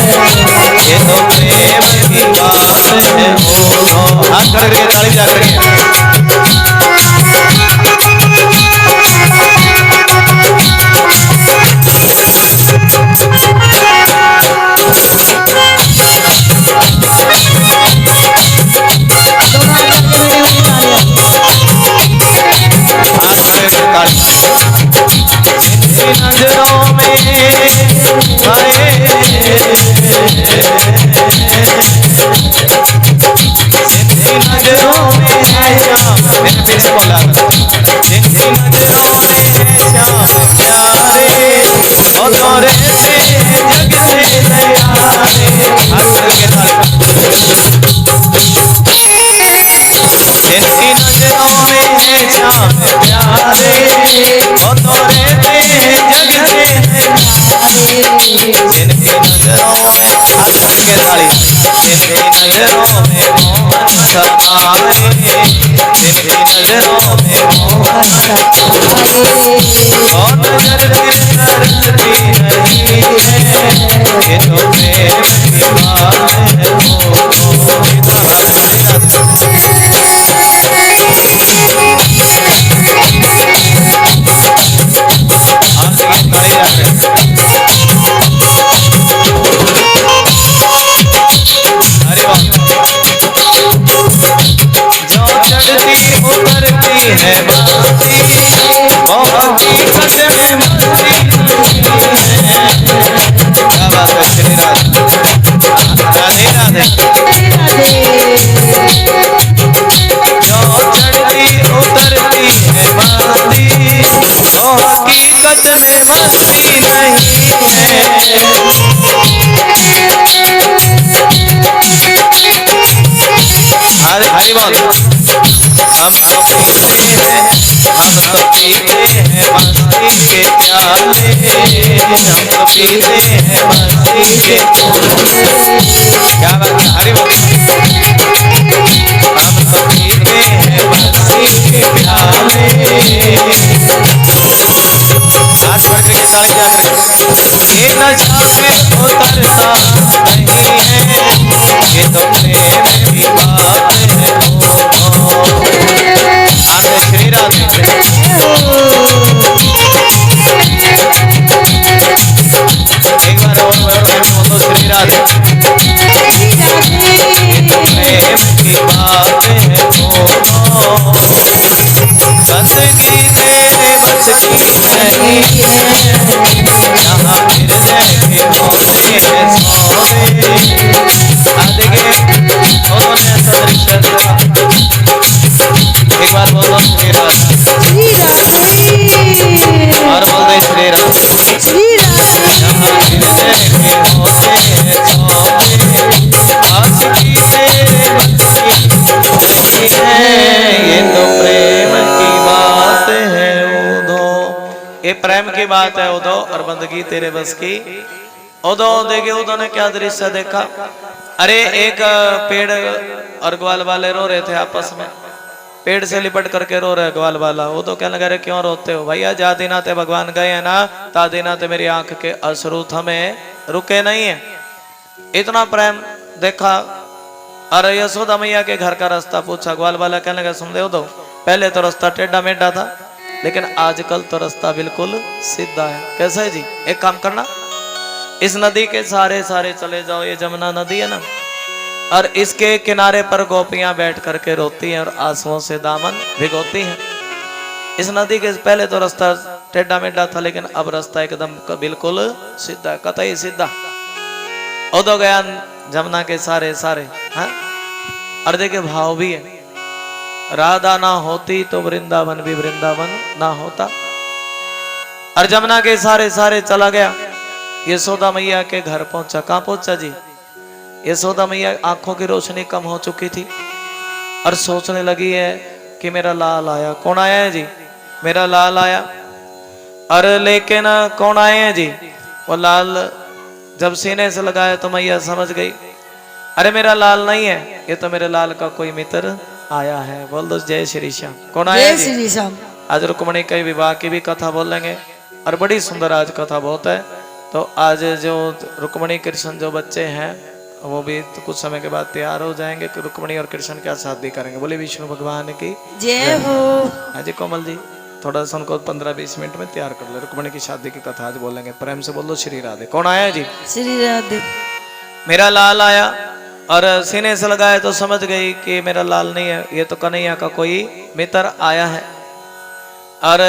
ये तो प्रेम की बात है। हाथ खड़े करके ताली जा करके नजरों में आए नजरों में श्याम मैंने फिर से बोला जिनकी नजरों में श्याम प्यारे और तोरे से जग से नयारे हाथ करके जिनकी नजरों में श्याम प्यारे और तोरे से जग से जिनकी नजरों में हाथ करके ताली जिनकी नजरों में मोहन समाए जिनकी नजरों में मोहन और नजर दिल करती नहीं है ये तो प्रेम की बात है। उतरती है मस्ती और हकीकत में मस्ती क्या बात है श्री राधे राधे राधे जो चढ़ती उतरती है मस्ती वो हकीकत में मस्ती नहीं है। हरि बोल हम तो पीते हैं मस्ती के प्याले हम तो पीते हैं मस्ती के क्या बात है हरि बोल हम तो पीते हैं मस्ती के प्याले हाथ पकड़ के ताली जा ये नशा में उतरता नहीं है ये तो प्रेम की बात है। श्री राधे एक बार और बोलो श्री राधे प्रेम की बात है बंदगी तेरे बस की नहीं है यहाँ हृदय के होते हैं सौदे आगे उन्होंने सदृश एक बार बोलो श्री राधे और बोल दे श्री राधे यहाँ हृदय के होते हैं सौदे आशिकी तेरे बंसी नहीं है ये तो प्रेम की बात है उदो ये प्रेम की बात है उदो और बंदगी तेरे बस की उदो देखे उदो ने क्या दृश्य देखा अरे एक पेड़ और ग्वाल वाले रो रहे थे आपस में पेड़ से लिपट करके रो रहे ग्वाल वाला वो तो कहने लगे क्यों रोते हो भैया जा दिना ते भगवान गए हैं ना ता दिना ते मेरी आंख के अश्रु थमे रुके नहीं है इतना प्रेम देखा। अरे यशोदा मैया के घर का रास्ता पूछा ग्वाल वाला कहने लगा सुन दे दो पहले तो रास्ता टेढ़ा मेढ़ा था लेकिन आजकल तो रास्ता बिल्कुल सीधा है। कैसा है जी एक काम करना इस नदी के सारे चले जाओ ये जमुना नदी है ना और इसके किनारे पर गोपियां बैठ करके रोती हैं और आंसुओं से दामन भिगोती हैं। इस नदी के पहले तो रास्ता टेढ़ा मेढ़ा था लेकिन अब रास्ता एकदम बिल्कुल सीधा कतई सीधा उदो गया जमुना के सारे हाँ और देखिए भाव भी है राधा ना होती तो वृंदावन भी वृंदावन ना होता और जमुना के सारे चला गया यशोदा मैया के घर पहुंचा। कहां पहुंचा जी यशोदा मैया आंखों की रोशनी कम हो चुकी थी और सोचने लगी है कि मेरा लाल आया। कौन आया है जी मेरा लाल आया। अरे लेकिन कौन आए हैं जी वो लाल जब सीने से लगाया तो मैया समझ गई अरे मेरा लाल नहीं है ये तो मेरे लाल का कोई मित्र आया है। बोल दो जय श्री श्याम। कौन आया है श्री श्याम। आज रुक्मणी के विवाह की भी कथा बोलेंगे और बड़ी सुंदर आज कथा बहुत है तो आज जो रुक्मणी कृष्ण जो बच्चे हैं वो भी तो कुछ समय के बाद तैयार हो जाएंगे कि रुक्मणी और कृष्ण क्या शादी करेंगे। बोले विष्णु भगवान की जय हो। हाँ जी कोमल जी, थोड़ा सा उनको 15-20 मिनट में तैयार कर ले। रुक्मणी की शादी की कथा आज बोलेंगे। प्रेम से बोल दो श्री राधे। कौन आया जी? श्री राधे। मेरा लाल आया और सीने से लगाया तो समझ गई कि मेरा लाल नहीं है, ये तो कन्हैया का कोई मित्र आया है। और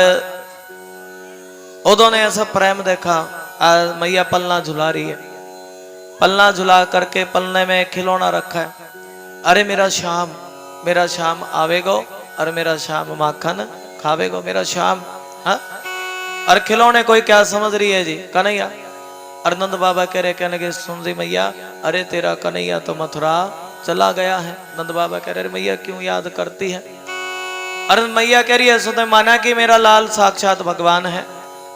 उदो ने ऐसा प्रेम देखा, मैया पलना झुला रही है, पलना झुला करके पलने में खिलौना रखा है। अरे मेरा श्याम आवेगो और मेरा श्याम माखन खावेगो, मेरा श्याम। हाँ, और खिलौने कोई क्या समझ रही है जी? कन्हैया। और नंद बाबा कह रहे, कहने के सुन जी मैया, अरे तेरा कन्हैया तो मथुरा चला गया है। नंद बाबा कह रहे मैया क्यों याद करती है? और मैया कह रही है सुने, माना कि मेरा लाल साक्षात भगवान है,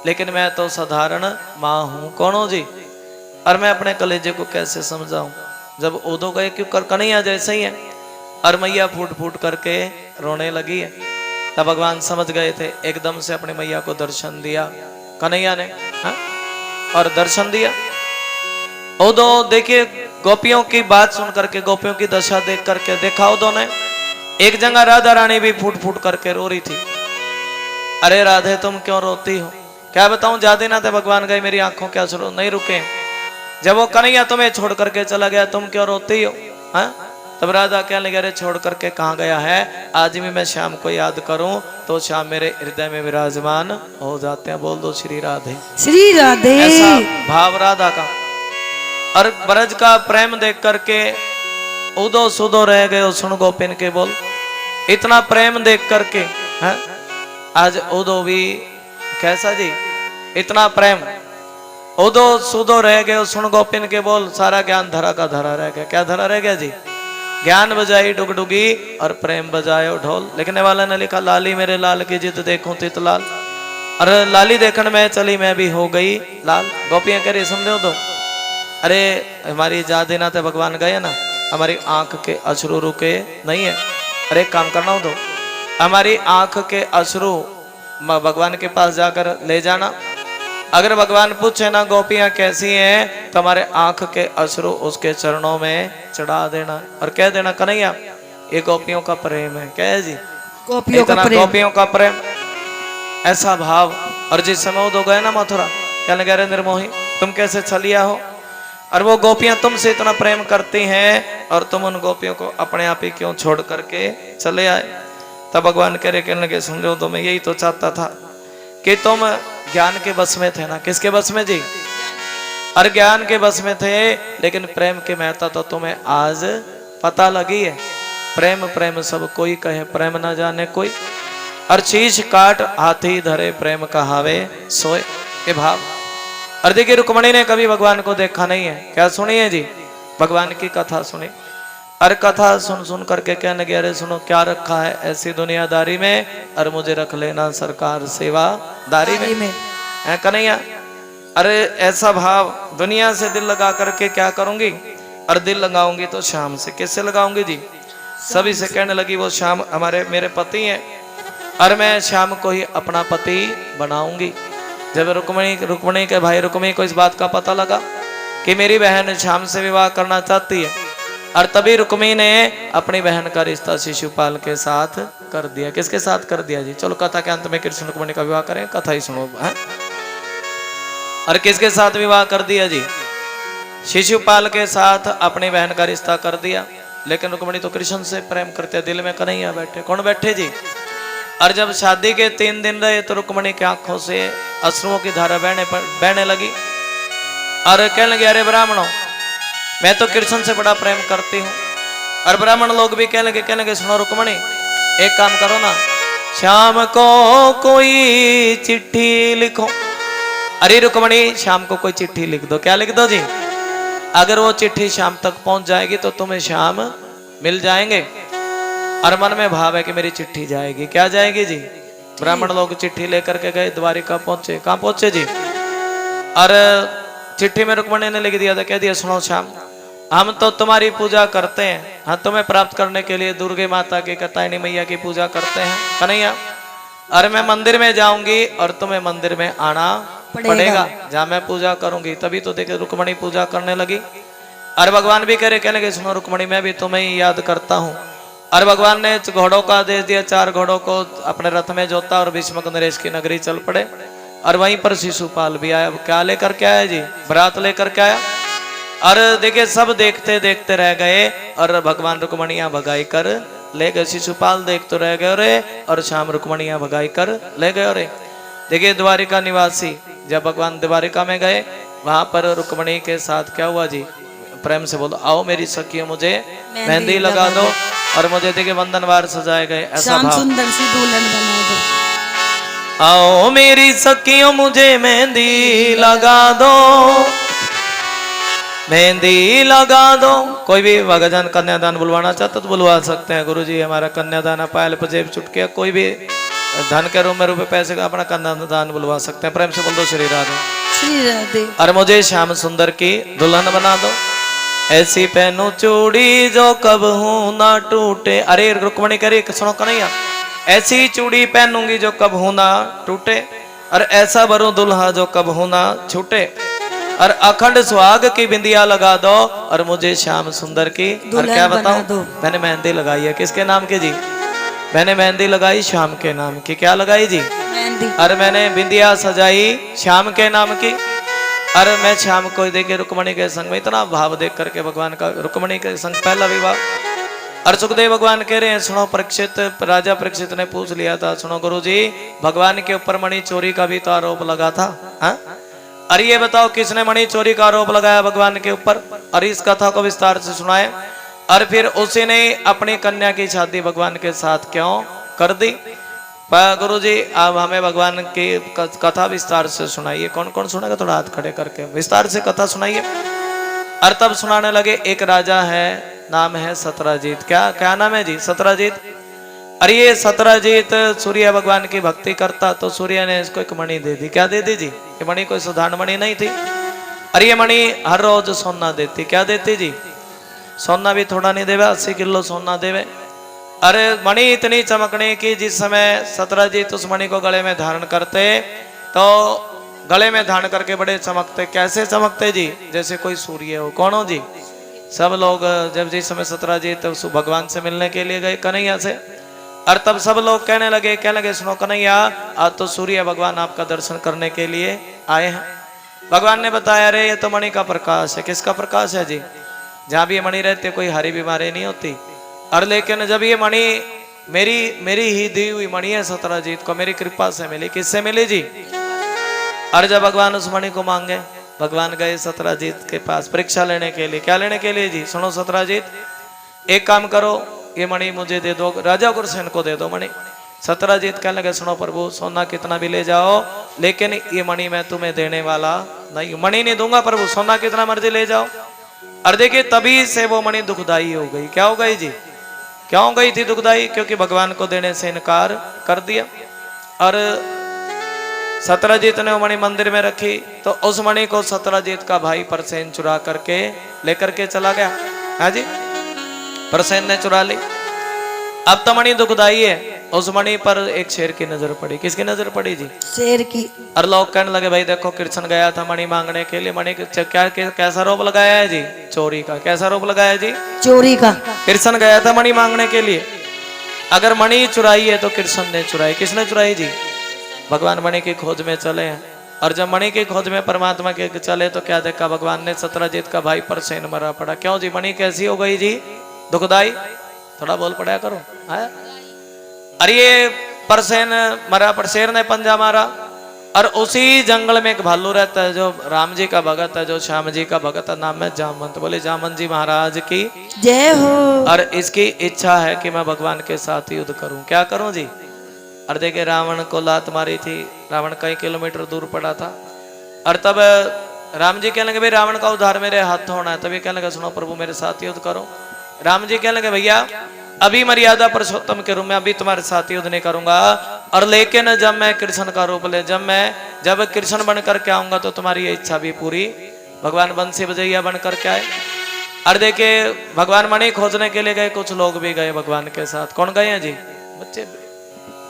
लेकिन मैं तो साधारण माँ हूं। कौन हो जी? और मैं अपने कलेजे को कैसे समझाऊं जब उदो गए क्यों कर कन्हैया जैसे ही है। और मैया फूट फूट करके रोने लगी है। तब भगवान समझ गए थे, एकदम से अपने मैया को दर्शन दिया कन्हैया ने। हाँ? और दर्शन दिया। उदो देखिए गोपियों की बात सुन करके, गोपियों की दशा देख करके देखा उदो ने, एक जगह राधा रानी भी फूट फूट करके रो रही थी। अरे राधे तुम क्यों रोती हो? क्या बताऊं, ज्यादा ना थे भगवान गए, मेरी आंखों के आंसू नहीं रुके। जब वो कन्हैया तुम्हें छोड़ करके चला गया, तुम क्यों रोती हो? हाँ? तब राधा कहने लगे, अरे छोड़ करके कहाँ गया है? आज भी मैं श्याम को याद करूं तो श्याम मेरे हृदय में विराजमान हो जाते हैं। बोल दो श्री राधे। श्री राधे। ऐसा भाव राधा का। और ब्रज का प्रेम देख करके उदो सुदो रह गए। सुन गोपिन के बोल, इतना प्रेम देख करके है? आज उदो भी कैसा जी, इतना प्रेम। उदो सुदो रह गए। सुन गोपिन के बोल, सारा ज्ञान धरा का धरा रह गया। क्या धरा रह गया जी? ज्ञान बजाई डुगडुगी और प्रेम बजायो ढोल। लिखने वाला ने लिखा, लाली मेरे लाल की जिद देखूं तित लाल। और लाली देखने में चली मैं भी हो गई लाल। गोपियां कह रही समझो तो, अरे हमारी जादे ना भगवान गए ना, हमारी आंख के अश्रु रुके नहीं है। अरे एक काम करना हो तो हमारी आंख के अश्रु भगवान के पास जाकर ले जाना। अगर भगवान पूछे ना गोपियां कैसी हैं, तो हमारे आंख के अश्रु उसके चरणों में चढ़ा देना और कह देना, कन्हैया ये गोपियों का प्रेम है। क्या है जी? गोपियों का प्रेम। ऐसा भाव। और जिस समय वो गए ना मथुरा, क्या लगे, अरे निर्मोही तुम कैसे चलिया हो? और वो गोपियां तुमसे इतना प्रेम करती हैं और तुम उन गोपियों को अपने आप ही क्यों छोड़ करके चले आए? तब भगवान कह रहे, कहने लगे समझो तो मैं यही तो चाहता था कि तुम ज्ञान के बस में थे ना। किसके बस में जी? और ज्ञान के बस में थे, लेकिन प्रेम की महत्ता तो तुम्हें आज पता लगी है। प्रेम प्रेम सब कोई कहे, प्रेम ना जाने कोई। और शीश काट हाथी धरे, प्रेम कहावे सोए। ये भाव। और देखिए रुक्मणी ने कभी भगवान को देखा नहीं है। क्या सुनिए जी? भगवान की कथा सुनी। और कथा सुन सुन करके कहने लगे, अरे सुनो क्या रखा है ऐसी दुनियादारी में, और मुझे रख लेना सरकार सेवादारी में। है कन्हैया? अरे ऐसा भाव, दुनिया से दिल लगा करके क्या करूंगी? और दिल लगाऊंगी तो श्याम से। किससे लगाऊंगी जी? सभी से कहने लगी, वो श्याम हमारे मेरे पति हैं और मैं श्याम को ही अपना पति बनाऊंगी। जब रुक्मणी के भाई रुक्मी को इस बात का पता लगा कि मेरी बहन श्याम से विवाह करना चाहती है, और तभी रुक्मी ने अपनी बहन का रिश्ता शिशुपाल के साथ कर दिया। किसके साथ कर दिया जी? चलो कथा के अंत में कृष्ण रुक्मणी का विवाह करें, कथा ही सुनो। है? और किसके साथ विवाह कर दिया जी? शिशुपाल के साथ अपनी बहन का रिश्ता कर दिया। लेकिन रुक्मणी तो कृष्ण से प्रेम करते, दिल में कन्हैया बैठे। कौन बैठे जी? और जब शादी के 3 दिन रहे तो रुक्मणी की आंखों से अश्रुओं की धारा बहने लगी। और कहने लगे, अरे ब्राह्मणों, मैं तो कृष्ण से बड़ा प्रेम करती हूँ। और ब्राह्मण लोग भी कहने लगे, सुनो रुक्मणी एक काम करो ना, श्याम को कोई चिट्ठी लिखो। अरे रुक्मणी श्याम को कोई चिट्ठी लिख दो। क्या लिख दो जी? अगर वो चिट्ठी श्याम तक पहुंच जाएगी तो तुम्हें श्याम मिल जाएंगे। और मन में भाव है कि मेरी चिट्ठी जाएगी। क्या जाएगी जी? ब्राह्मण लोग चिट्ठी लेकर के गए, द्वारिका पहुंचे। कहाँ पहुंचे जी? और चिट्ठी में रुक्मणी ने लिख दिया था, कह दिया, सुनो श्याम, हम तो तुम्हारी पूजा करते हैं। हाँ, तुम्हें प्राप्त करने के लिए दुर्गे माता की, कात्यायनी मैया की पूजा करते हैं कन्हैया। और मैं मंदिर में जाऊंगी और तुम्हें मंदिर में आना पड़ेगा। जहाँ मैं पूजा करूंगी तभी तो देखे रुक्मणी पूजा करने लगी। और भगवान भी कह रहे, कहने लगे सुनो रुक्मणी मैं भी तुम्हें ही याद करता हूँ। और भगवान ने घोड़ों का आदेश दिया, 4 घोड़ों को अपने रथ में जोता और भीष्मक नरेश की नगरी चल पड़े। और वहीं पर शिशुपाल भी आया। क्या लेकर के आया जी? बरात लेकर के आया। और देखिए सब देखते देखते रह गए और भगवान रुक्मणियां भगाई कर ले गए। शिशुपाल देख तो रह गए रे और शाम रुक्मणियां भगाई कर ले गए रे। देखिए द्वारिका निवासी जब भगवान द्वारिका में गए वहां पर रुक्मणी के साथ क्या हुआ जी? प्रेम से बोलो, आओ मेरी सखियों मुझे मेहंदी लगा दो। और मुझे देखिए वंदनवार सजाए गए, ऐसा श्याम भाव। सुंदर सी दुल्हन बना दो। आओ मेरी सखियों मुझे मेहंदी लगा दो, मेहंदी लगा दो। कोई भी भगवान कन्यादान बुलवाना चाहता तो बुलवा सकते हैं। गुरुजी हमारा कन्यादान पायल पजेब चुटकिया, कोई भी धन के रूप में रुपए पैसे का अपना कन्यादान बुलवा सकते हैं। प्रेम से बोल दो श्री राधे। श्री राधे। और मुझे श्याम सुंदर की दुल्हन बना दो, ऐसी पहनू चूड़ी जो कब हूं ना टूटे। अरे रुक्मणी करी सुनो कन्हैया, ऐसी चूड़ी पहनूंगी जो कब हूं ना टूटे, और ऐसा भरूं दुल्हा जो कब हूं ना छूटे। और अखंड सुहाग की बिंदिया लगा दो और मुझे श्याम सुंदर की। और क्या बताऊं, मैंने मेहंदी लगाई है किसके नाम की जी? मैंने मेहंदी लगाई श्याम के नाम की। क्या लगाई जी? मेहंदी। और मैंने बिंदिया सजाई श्याम के नाम की। और मैं श्याम को देखिए रुक्मणी के संग में इतना भाव देख करके भगवान का, रुक्मणी के संग पहला विवाह। और सुखदेव भगवान कह रहे हैं सुनो परीक्षित, राजा परीक्षित ने पूछ लिया था, सुनो गुरुजी भगवान के ऊपर मणि चोरी का भी तो आरोप लगा था। हाँ? अरे ये बताओ किसने मणि चोरी का आरोप लगाया भगवान के ऊपर? और इस कथा को विस्तार से सुनाए। और फिर उसी ने अपनी कन्या की शादी भगवान के साथ क्यों कर दी? गुरुजी अब हमें भगवान की कथा विस्तार से सुनाइए। कौन कौन सुनेगा? थोड़ा हाथ खड़े करके विस्तार से कथा सुनाइए। और तब सुनाने लगे, एक राजा है नाम है सत्यजीत। क्या क्या नाम है जी? सत्यजीत। अरे ये सत्यजीत सूर्य भगवान की भक्ति करता तो सूर्य ने इसको एक मणि दे दी। क्या दे दी जी? ये मणि कोई साधारण मणि नहीं थी। अरे ये मणि हर रोज सोना देती। क्या देती जी? सोना भी थोड़ा नहीं देवे, 80 किलो सोना देवे। अरे मणि इतनी चमकने की, जिस समय सत्यजीत उस मणि को गले में धारण करते तो गले में धारण करके बड़े चमकते। कैसे चमकते जी? जैसे कोई सूर्य हो। कौन हो जी? सब लोग जब जिस समय सत्यजीत भगवान से मिलने के लिए गए कन्हैया से, और तब सब लोग कहने लगे सुनो कन्हैया आज तो सूर्य भगवान आपका दर्शन करने के लिए आए हैं। भगवान ने बताया अरे ये तो मणि का प्रकाश है। किसका प्रकाश है जी? जहाँ भी ये मणि रहते कोई हरी बीमारी नहीं होती। और लेकिन जब ये मणि मेरी ही दी हुई मणि है, सत्यजीत को मेरी कृपा से मिली। किससे मिली जी? और जब भगवान उस मणि को मांगे, भगवान गए सत्यजीत के पास परीक्षा लेने के लिए। क्या लेने के लिए जी? सुनो सत्यजीत एक काम करो, ये मणि मुझे दे दो, राजा उग्रसेन को दे दो मणि। सत्यजीत कहने लगे सुनो प्रभु सोना कितना भी ले जाओ, लेकिन ये मणि मैं तुम्हें देने वाला नहीं, मणि नहीं दूंगा प्रभु, सोना कितना मर्जी ले जाओ। और देखिए तभी से वो मणि दुखदाई हो गई। क्या हो गई जी? क्या हो गई थी दुखदाई? क्योंकि भगवान को देने से इनकार कर दिया। और सत्यजीत ने वो मणि मंदिर में रखी तो उस मणि को सत्यजीत का भाई परसेन चुरा करके लेकर के चला गया। हाँ जी, परसेन ने चुरा ली। अब तो मणि दुखदाई है। उस मणि पर एक शेर की नजर पड़ी। किसकी नजर पड़ी जी? शेर की। और लोग कहने लगे भाई देखो कृष्ण गया था मणि मांगने के लिए, मणि क्या कैसा रोप लगाया है जी? चोरी का। कैसा रोप लगाया है जी? चोरी का। कृष्ण गया था मणि मांगने के लिए। अगर मणि चुराई है तो कृष्ण ने चुराई। किसने चुराई जी? भगवान मणि की खोज में चले हैं। और जब मणि की खोज में परमात्मा के चले तो क्या देखा? भगवान ने सत्यजीत का भाई परसेन मरा पड़ा। क्यों जी? मणि कैसी हो गई जी? दुखदाई। थोड़ा बोल पड़ा करो। अरे ये परसेन मरा पर शेर ने पंजा मारा। और उसी जंगल में एक भालू रहता है जो राम जी का भगत है, जो श्याम जी का भगत है, नाम है जामवंत। बोले जामवंत जी महाराज की जय हो। और इसकी इच्छा है कि मैं भगवान के साथ युद्ध करूं। क्या करूं जी? और देखिए रावण को लात मारी थी। रावण कई किलोमीटर दूर पड़ा था। और तब राम जी कहने लगे भाई रावण का उद्धार मेरे हाथ होना है। तभी कहने लगे सुनो प्रभु मेरे साथ युद्ध करो। राम जी कहने लगे भैया अभी मर्यादा पुरुषोत्तम के रूप में अभी तुम्हारे साथ युद्ध नहीं करूंगा, और लेकिन जब मैं कृष्ण का रूप ले जब कृष्ण बन करके आऊंगा तो तुम्हारी ये इच्छा भी पूरी। भगवान बंसी बजैया बन करके आए। और देखिए भगवान मणि खोजने के लिए गए, कुछ लोग भी गए भगवान के साथ। कौन गए हैं जी? बच्चे।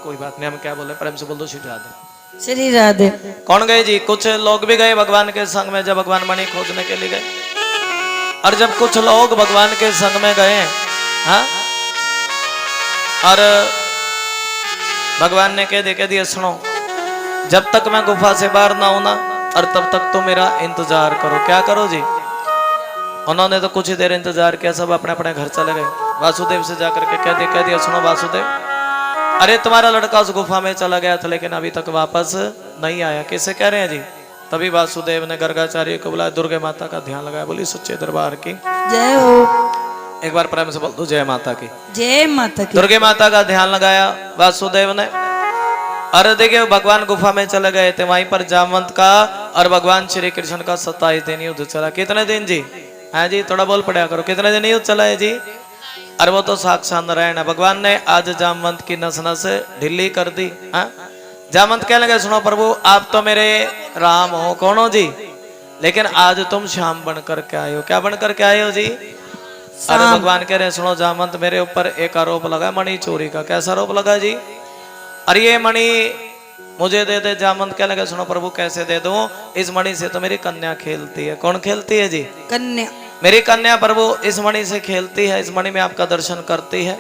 कोई बात नहीं, हम क्या बोले, प्रेम से बोल दो श्री राधे। श्री राधे। कौन गए जी? कुछ लोग भी गए भगवान के संग में जब भगवान मणि खोजने के लिए गए। और जब कुछ लोग भगवान के संग में गए, हाँ, और भगवान ने कह दिया सुनो, जब तक मैं गुफा से बाहर ना हूं ना, और तब तक तो मेरा इंतजार करो। क्या करो जी? उन्होंने तो कुछ ही देर इंतजार किया, सब अपने अपने घर चले गए। वासुदेव से जाकर के कह दिया सुनो वासुदेव, अरे तुम्हारा लड़का उस गुफा में चला गया था लेकिन अभी तक वापस नहीं आया। किसे कह रहे हैं जी? तभी वासुदेव ने गर्गाचार्य को बुलाया, दुर्गे माता का ध्यान लगाया, बोली सच्चे दरबार की जय हो। एक बार प्रेम से बोल दो जय माता की। जय माता की। दुर्गे माता का ध्यान लगाया वासुदेव ने। अरे देखिए भगवान गुफा में चले गए थे, वहीं पर जामवंत का और भगवान श्री कृष्ण का 27 दिन युद्ध चला। कितने दिन जी? हाँ जी, थोड़ा बोल पड़ा करो, कितने दिन युद्ध चला है जी? और वो तो साक्षात नारायण है। भगवान ने आज जामवंत की नस नस ढीली कर दी। हाँ, जामवंत कहने लगे सुनो प्रभु, आप तो मेरे राम हो, कौन हो जी? लेकिन आज तुम श्याम बनकर के आए हो। क्या बनकर के आए हो जी? अरे भगवान कह रहे सुनो जामवंत, मेरे ऊपर एक आरोप लगा मणि चोरी का। कैसा आरोप लगा जी? अरे ये मणि मुझे दे दे। जामवंत क्या लगा सुनो प्रभु कैसे दे दूं? इस मणि से तो मेरी कन्या खेलती है। कौन खेलती है जी? कन्या। मेरी कन्या प्रभु इस मणि से खेलती है, इस मणि में आपका दर्शन करती है।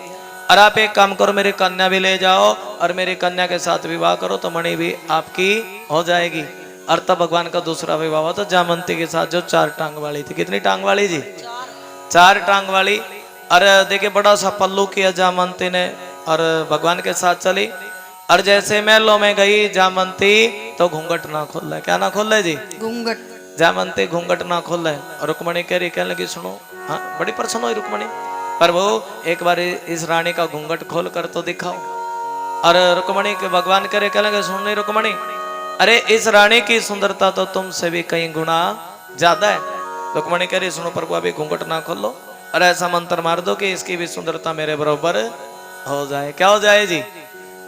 और आप एक काम करो, मेरी कन्या भी ले जाओ और मेरी कन्या के साथ विवाह करो तो मणि भी आपकी हो जाएगी। और तब भगवान का दूसरा विवाह हुआ तो जामवंती के साथ, जो 4 टांग वाली थी। कितनी टांग वाली जी? 4 टांग वाली। और देखिए बड़ा सा पल्लू किया जामवंती ने और भगवान के साथ चली। और जैसे महलों में गई जामवंती तो घूंघट ना खोल। क्या ना खोल जी? घूंघट। जामवंती घूंघट ना खोल। और रुक्मणी कह रही, कहने लगी सुनो, हाँ बड़ी प्रसन्न हुई रुक्मणी, पर वो एक बार इस रानी का घूंघट खोल कर तो दिखाओ। और रुक्मणी के भगवान करे, कहने लगे सुन नहीं रुक्मणी, अरे इस रानी की सुंदरता तो तुमसे भी कई गुना ज्यादा है। रुक्मणी कह रही सुनो प्रभु अभी घूंघट ना खोलो और ऐसा मंत्र मार दो कि इसकी भी सुंदरता मेरे बराबर हो जाए। क्या हो जाए जी?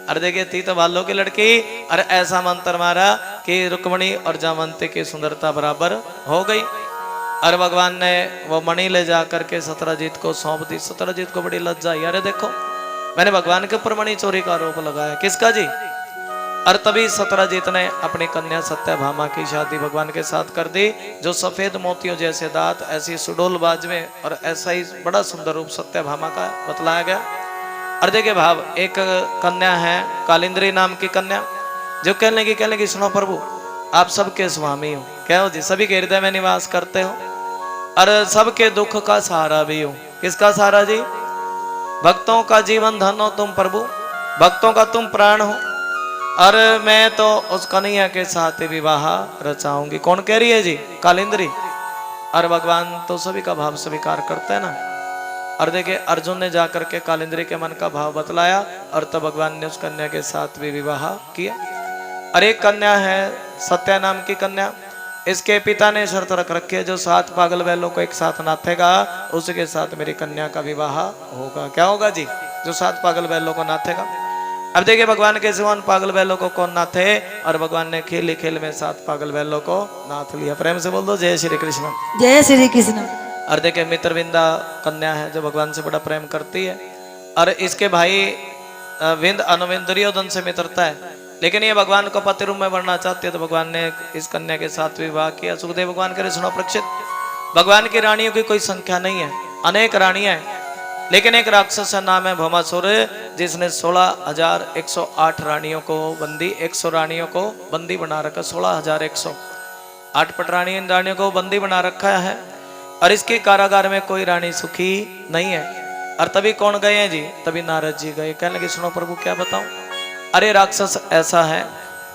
अरे देखिए थी तो भालो की लड़की, और ऐसा मंत्र मारा कि रुक्मणी और जामवंती की सुंदरता बराबर हो गई। और भगवान ने वो मणि ले जा करके सत्यजीत को सौंप दी। सत्यजीत को बड़ी लज्जा आई, अरे देखो मैंने भगवान के ऊपर मणि चोरी का आरोप लगाया। किसका जी? और तभी सत्यजीत ने अपनी कन्या सत्यभामा की शादी भगवान के साथ कर दी, जो सफेद मोतियों जैसे दांत, ऐसी सुडोल बाजवे और ऐसा ही बड़ा सुंदर रूप सत्यभामा का बतलाया गया। और देखिए भाव, एक कन्या है कालिंद्री नाम की कन्या, जो कहने की सुनो प्रभु आप सबके स्वामी हो। क्या हो जी? सभी के हृदय में निवास करते हो और सबके दुख का सहारा भी हो। किसका सहारा जी? भक्तों का जीवन धन हो तुम प्रभु, भक्तों का तुम प्राण हो। और मैं तो उस कन्हैया के साथ विवाह रचाऊंगी। कौन कह रही है जी? कालिंद्री। और भगवान तो सभी का भाव स्वीकार करते हैं ना। और देखिए अर्जुन ने जाकर के कालिंद्री के मन का भाव बतलाया और तब भगवान ने उस कन्या के साथ भी विवाह किया। और एक कन्या है सत्या नाम की कन्या, इसके पिता ने शर्त रख रखी है, जो 7 पागल बैलों को एक साथ नाथेगा उसके साथ मेरी कन्या का विवाह होगा। क्या होगा जी? जो 7 पागल बैलों को नाथेगा। अब देखिए भगवान के सिवा पागल बैलों को कौन नाथे? और भगवान ने खेल खेल में 7 पागल बैलों को नाथ लिया। प्रेम से बोल दो जय श्री कृष्ण। जय श्री कृष्ण। और देखिए मित्रविंदा कन्या है जो भगवान से बड़ा प्रेम करती है और इसके भाई विंद अनुविंद दुर्योधन से मित्रता है, लेकिन ये भगवान को पति रूप में बनना चाहती है तो भगवान ने इस कन्या के साथ विवाह किया। सुखदेव भगवान करे सुनो परीक्षित, भगवान की रानियों की कोई संख्या नहीं है, अनेक रानियां हैं, लेकिन एक राक्षस का नाम है भौमासुर, जिसने 16,108 रानियों को बंदी 100 रानियों को बंदी बना रखा। 16,108 पटरानी इन रानियों को बंदी बना रखा है और इसके कारागार में कोई रानी सुखी नहीं है। और तभी कौन गए हैं जी? तभी नारद जी गए। कहने लगे सुनो प्रभु क्या बताऊं, अरे राक्षस ऐसा है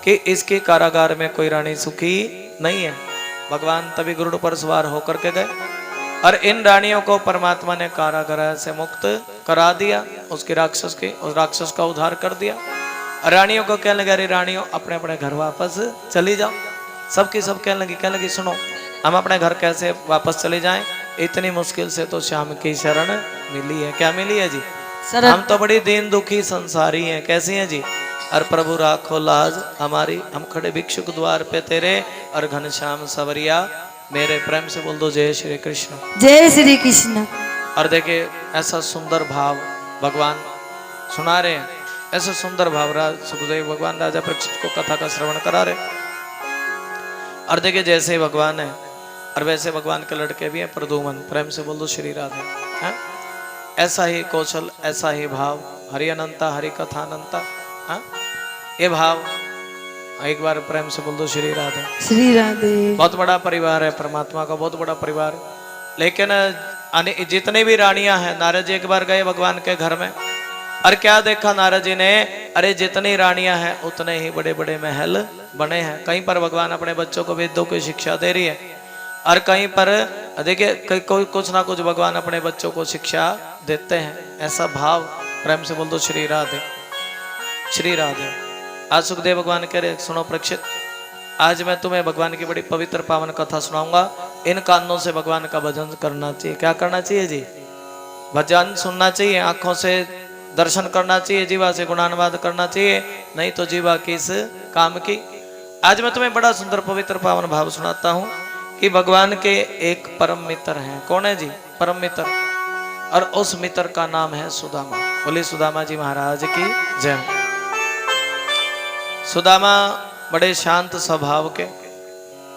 कि इसके कारागार में कोई रानी सुखी नहीं है। भगवान तभी गरुड़ पर सवार होकर के गए और इन रानियों को परमात्मा ने कारागार से मुक्त करा दिया, उसके राक्षस के उस राक्षस का उद्धार कर दिया। रानियों को कहने लगे अरे रानियों अपने अपने घर वापस चली जाओ। सबकी सब कहने लगी सुनो हम अपने घर कैसे वापस चले जाएं, इतनी मुश्किल से तो श्याम की शरण मिली है। क्या मिली है जी? हम तो बड़ी दीन दुखी संसारी हैं। कैसी हैं जी? और प्रभु राखो लाज हमारी, हम खड़े भिक्षुक द्वार पे तेरे और घनश्याम सवरिया मेरे। प्रेम से बोल दो जय श्री कृष्ण। जय श्री कृष्ण। और देखिए ऐसा सुंदर भाव भगवान सुना रहे हैं ऐसे सुंदर भावराज सुखदेव भगवान राजा परीक्षित को कथा का श्रवण करा रहे। और देखिए जैसे भगवान है और वैसे भगवान के लड़के भी हैं प्रद्युम्न, प्रेम से बोल दो श्री राधे। हाँ? ऐसा ही कौशल, ऐसा ही भाव, हरि अनंता हरि कथा अनंता। हाँ? ये भाव एक बार प्रेम से बोल दो श्री राधे। श्री राधे। बहुत बड़ा परिवार है परमात्मा का, बहुत बड़ा परिवार है। लेकिन जितनी भी रानियां हैं, नारद जी एक बार गए भगवान के घर में और क्या देखा नारद जी ने, अरे जितनी रानियां हैं उतने ही बड़े बड़े महल बने हैं। कहीं पर भगवान अपने बच्चों को वेदों की शिक्षा दे रही है और कहीं पर देखिए कोई कुछ ना कुछ भगवान अपने बच्चों को शिक्षा देते हैं। ऐसा भाव, प्रेम से बोल दो श्री राधे श्री राधे। आज सुखदेव भगवान कह रहे सुनो परीक्षित, आज मैं तुम्हें भगवान की बड़ी पवित्र पावन कथा सुनाऊंगा। इन कानों से भगवान का भजन करना चाहिए। क्या करना चाहिए जी? भजन सुनना चाहिए, आंखों से दर्शन करना चाहिए, जीवा से गुणानुवाद करना चाहिए, नहीं तो जीवा किस काम की। आज मैं तुम्हें बड़ा सुंदर पवित्र पावन भाव सुनाता हूं कि भगवान के एक परम मित्र हैं। कौन है जी? परम मित्र। और उस मित्र का नाम है सुदामा। बोले सुदामा जी महाराज की जय। सुदामा बड़े शांत स्वभाव के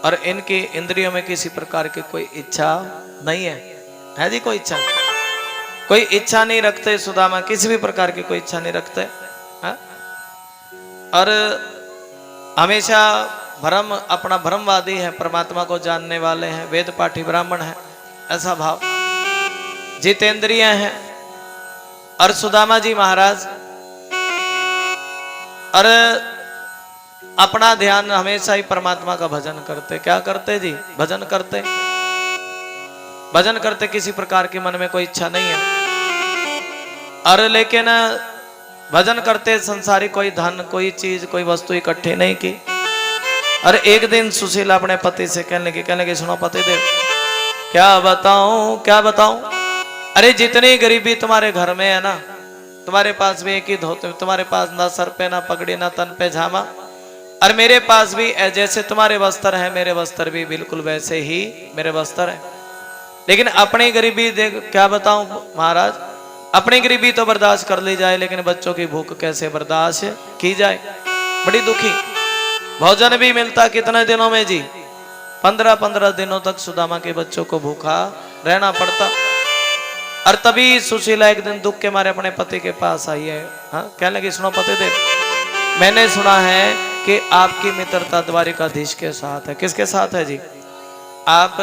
और इनकी इंद्रियों में किसी प्रकार की कोई इच्छा नहीं है जी? कोई इच्छा, कोई इच्छा नहीं रखते सुदामा, किसी भी प्रकार की कोई इच्छा नहीं रखते। है? और हमेशा भ्रम, अपना भ्रमवादी है, परमात्मा को जानने वाले हैं, वेद पाठी ब्राह्मण है, ऐसा भाव। जितेंद्रिय हैं। और सुदामा जी महाराज और अपना ध्यान हमेशा ही परमात्मा का भजन करते। क्या करते जी? भजन करते। भजन करते, किसी प्रकार के मन में कोई इच्छा नहीं है। और लेकिन भजन करते, संसारी कोई धन, कोई चीज, कोई वस्तु इकट्ठी नहीं की। और एक दिन सुशीला अपने पति से कहने लगी सुनो पति देव, क्या बताऊं क्या बताऊं, अरे जितनी गरीबी तुम्हारे घर में है ना, तुम्हारे पास भी एक ही धोते, तुम्हारे पास ना सर पे ना पगड़ी ना तन पे झामा, और मेरे पास भी जैसे तुम्हारे वस्त्र हैं, मेरे वस्त्र भी बिल्कुल वैसे ही मेरे वस्त्र हैं। लेकिन अपनी गरीबी देख, क्या बताऊं महाराज, अपनी गरीबी तो बर्दाश्त कर ली जाए, लेकिन बच्चों की भूख कैसे बर्दाश्त की जाए। बड़ी दुखी। भोजन भी मिलता कितने दिनों में जी? 15-15 दिनों तक सुदामा के बच्चों को भूखा रहना पड़ता। और तभी सुशीला एक दिन दुख के मारे अपने पति के पास आई है। हाँ? कहने लगी सुनो पति देव, मैंने सुना है कि आपकी मित्रता द्वारिकाधीश के साथ है। किसके साथ है जी? आप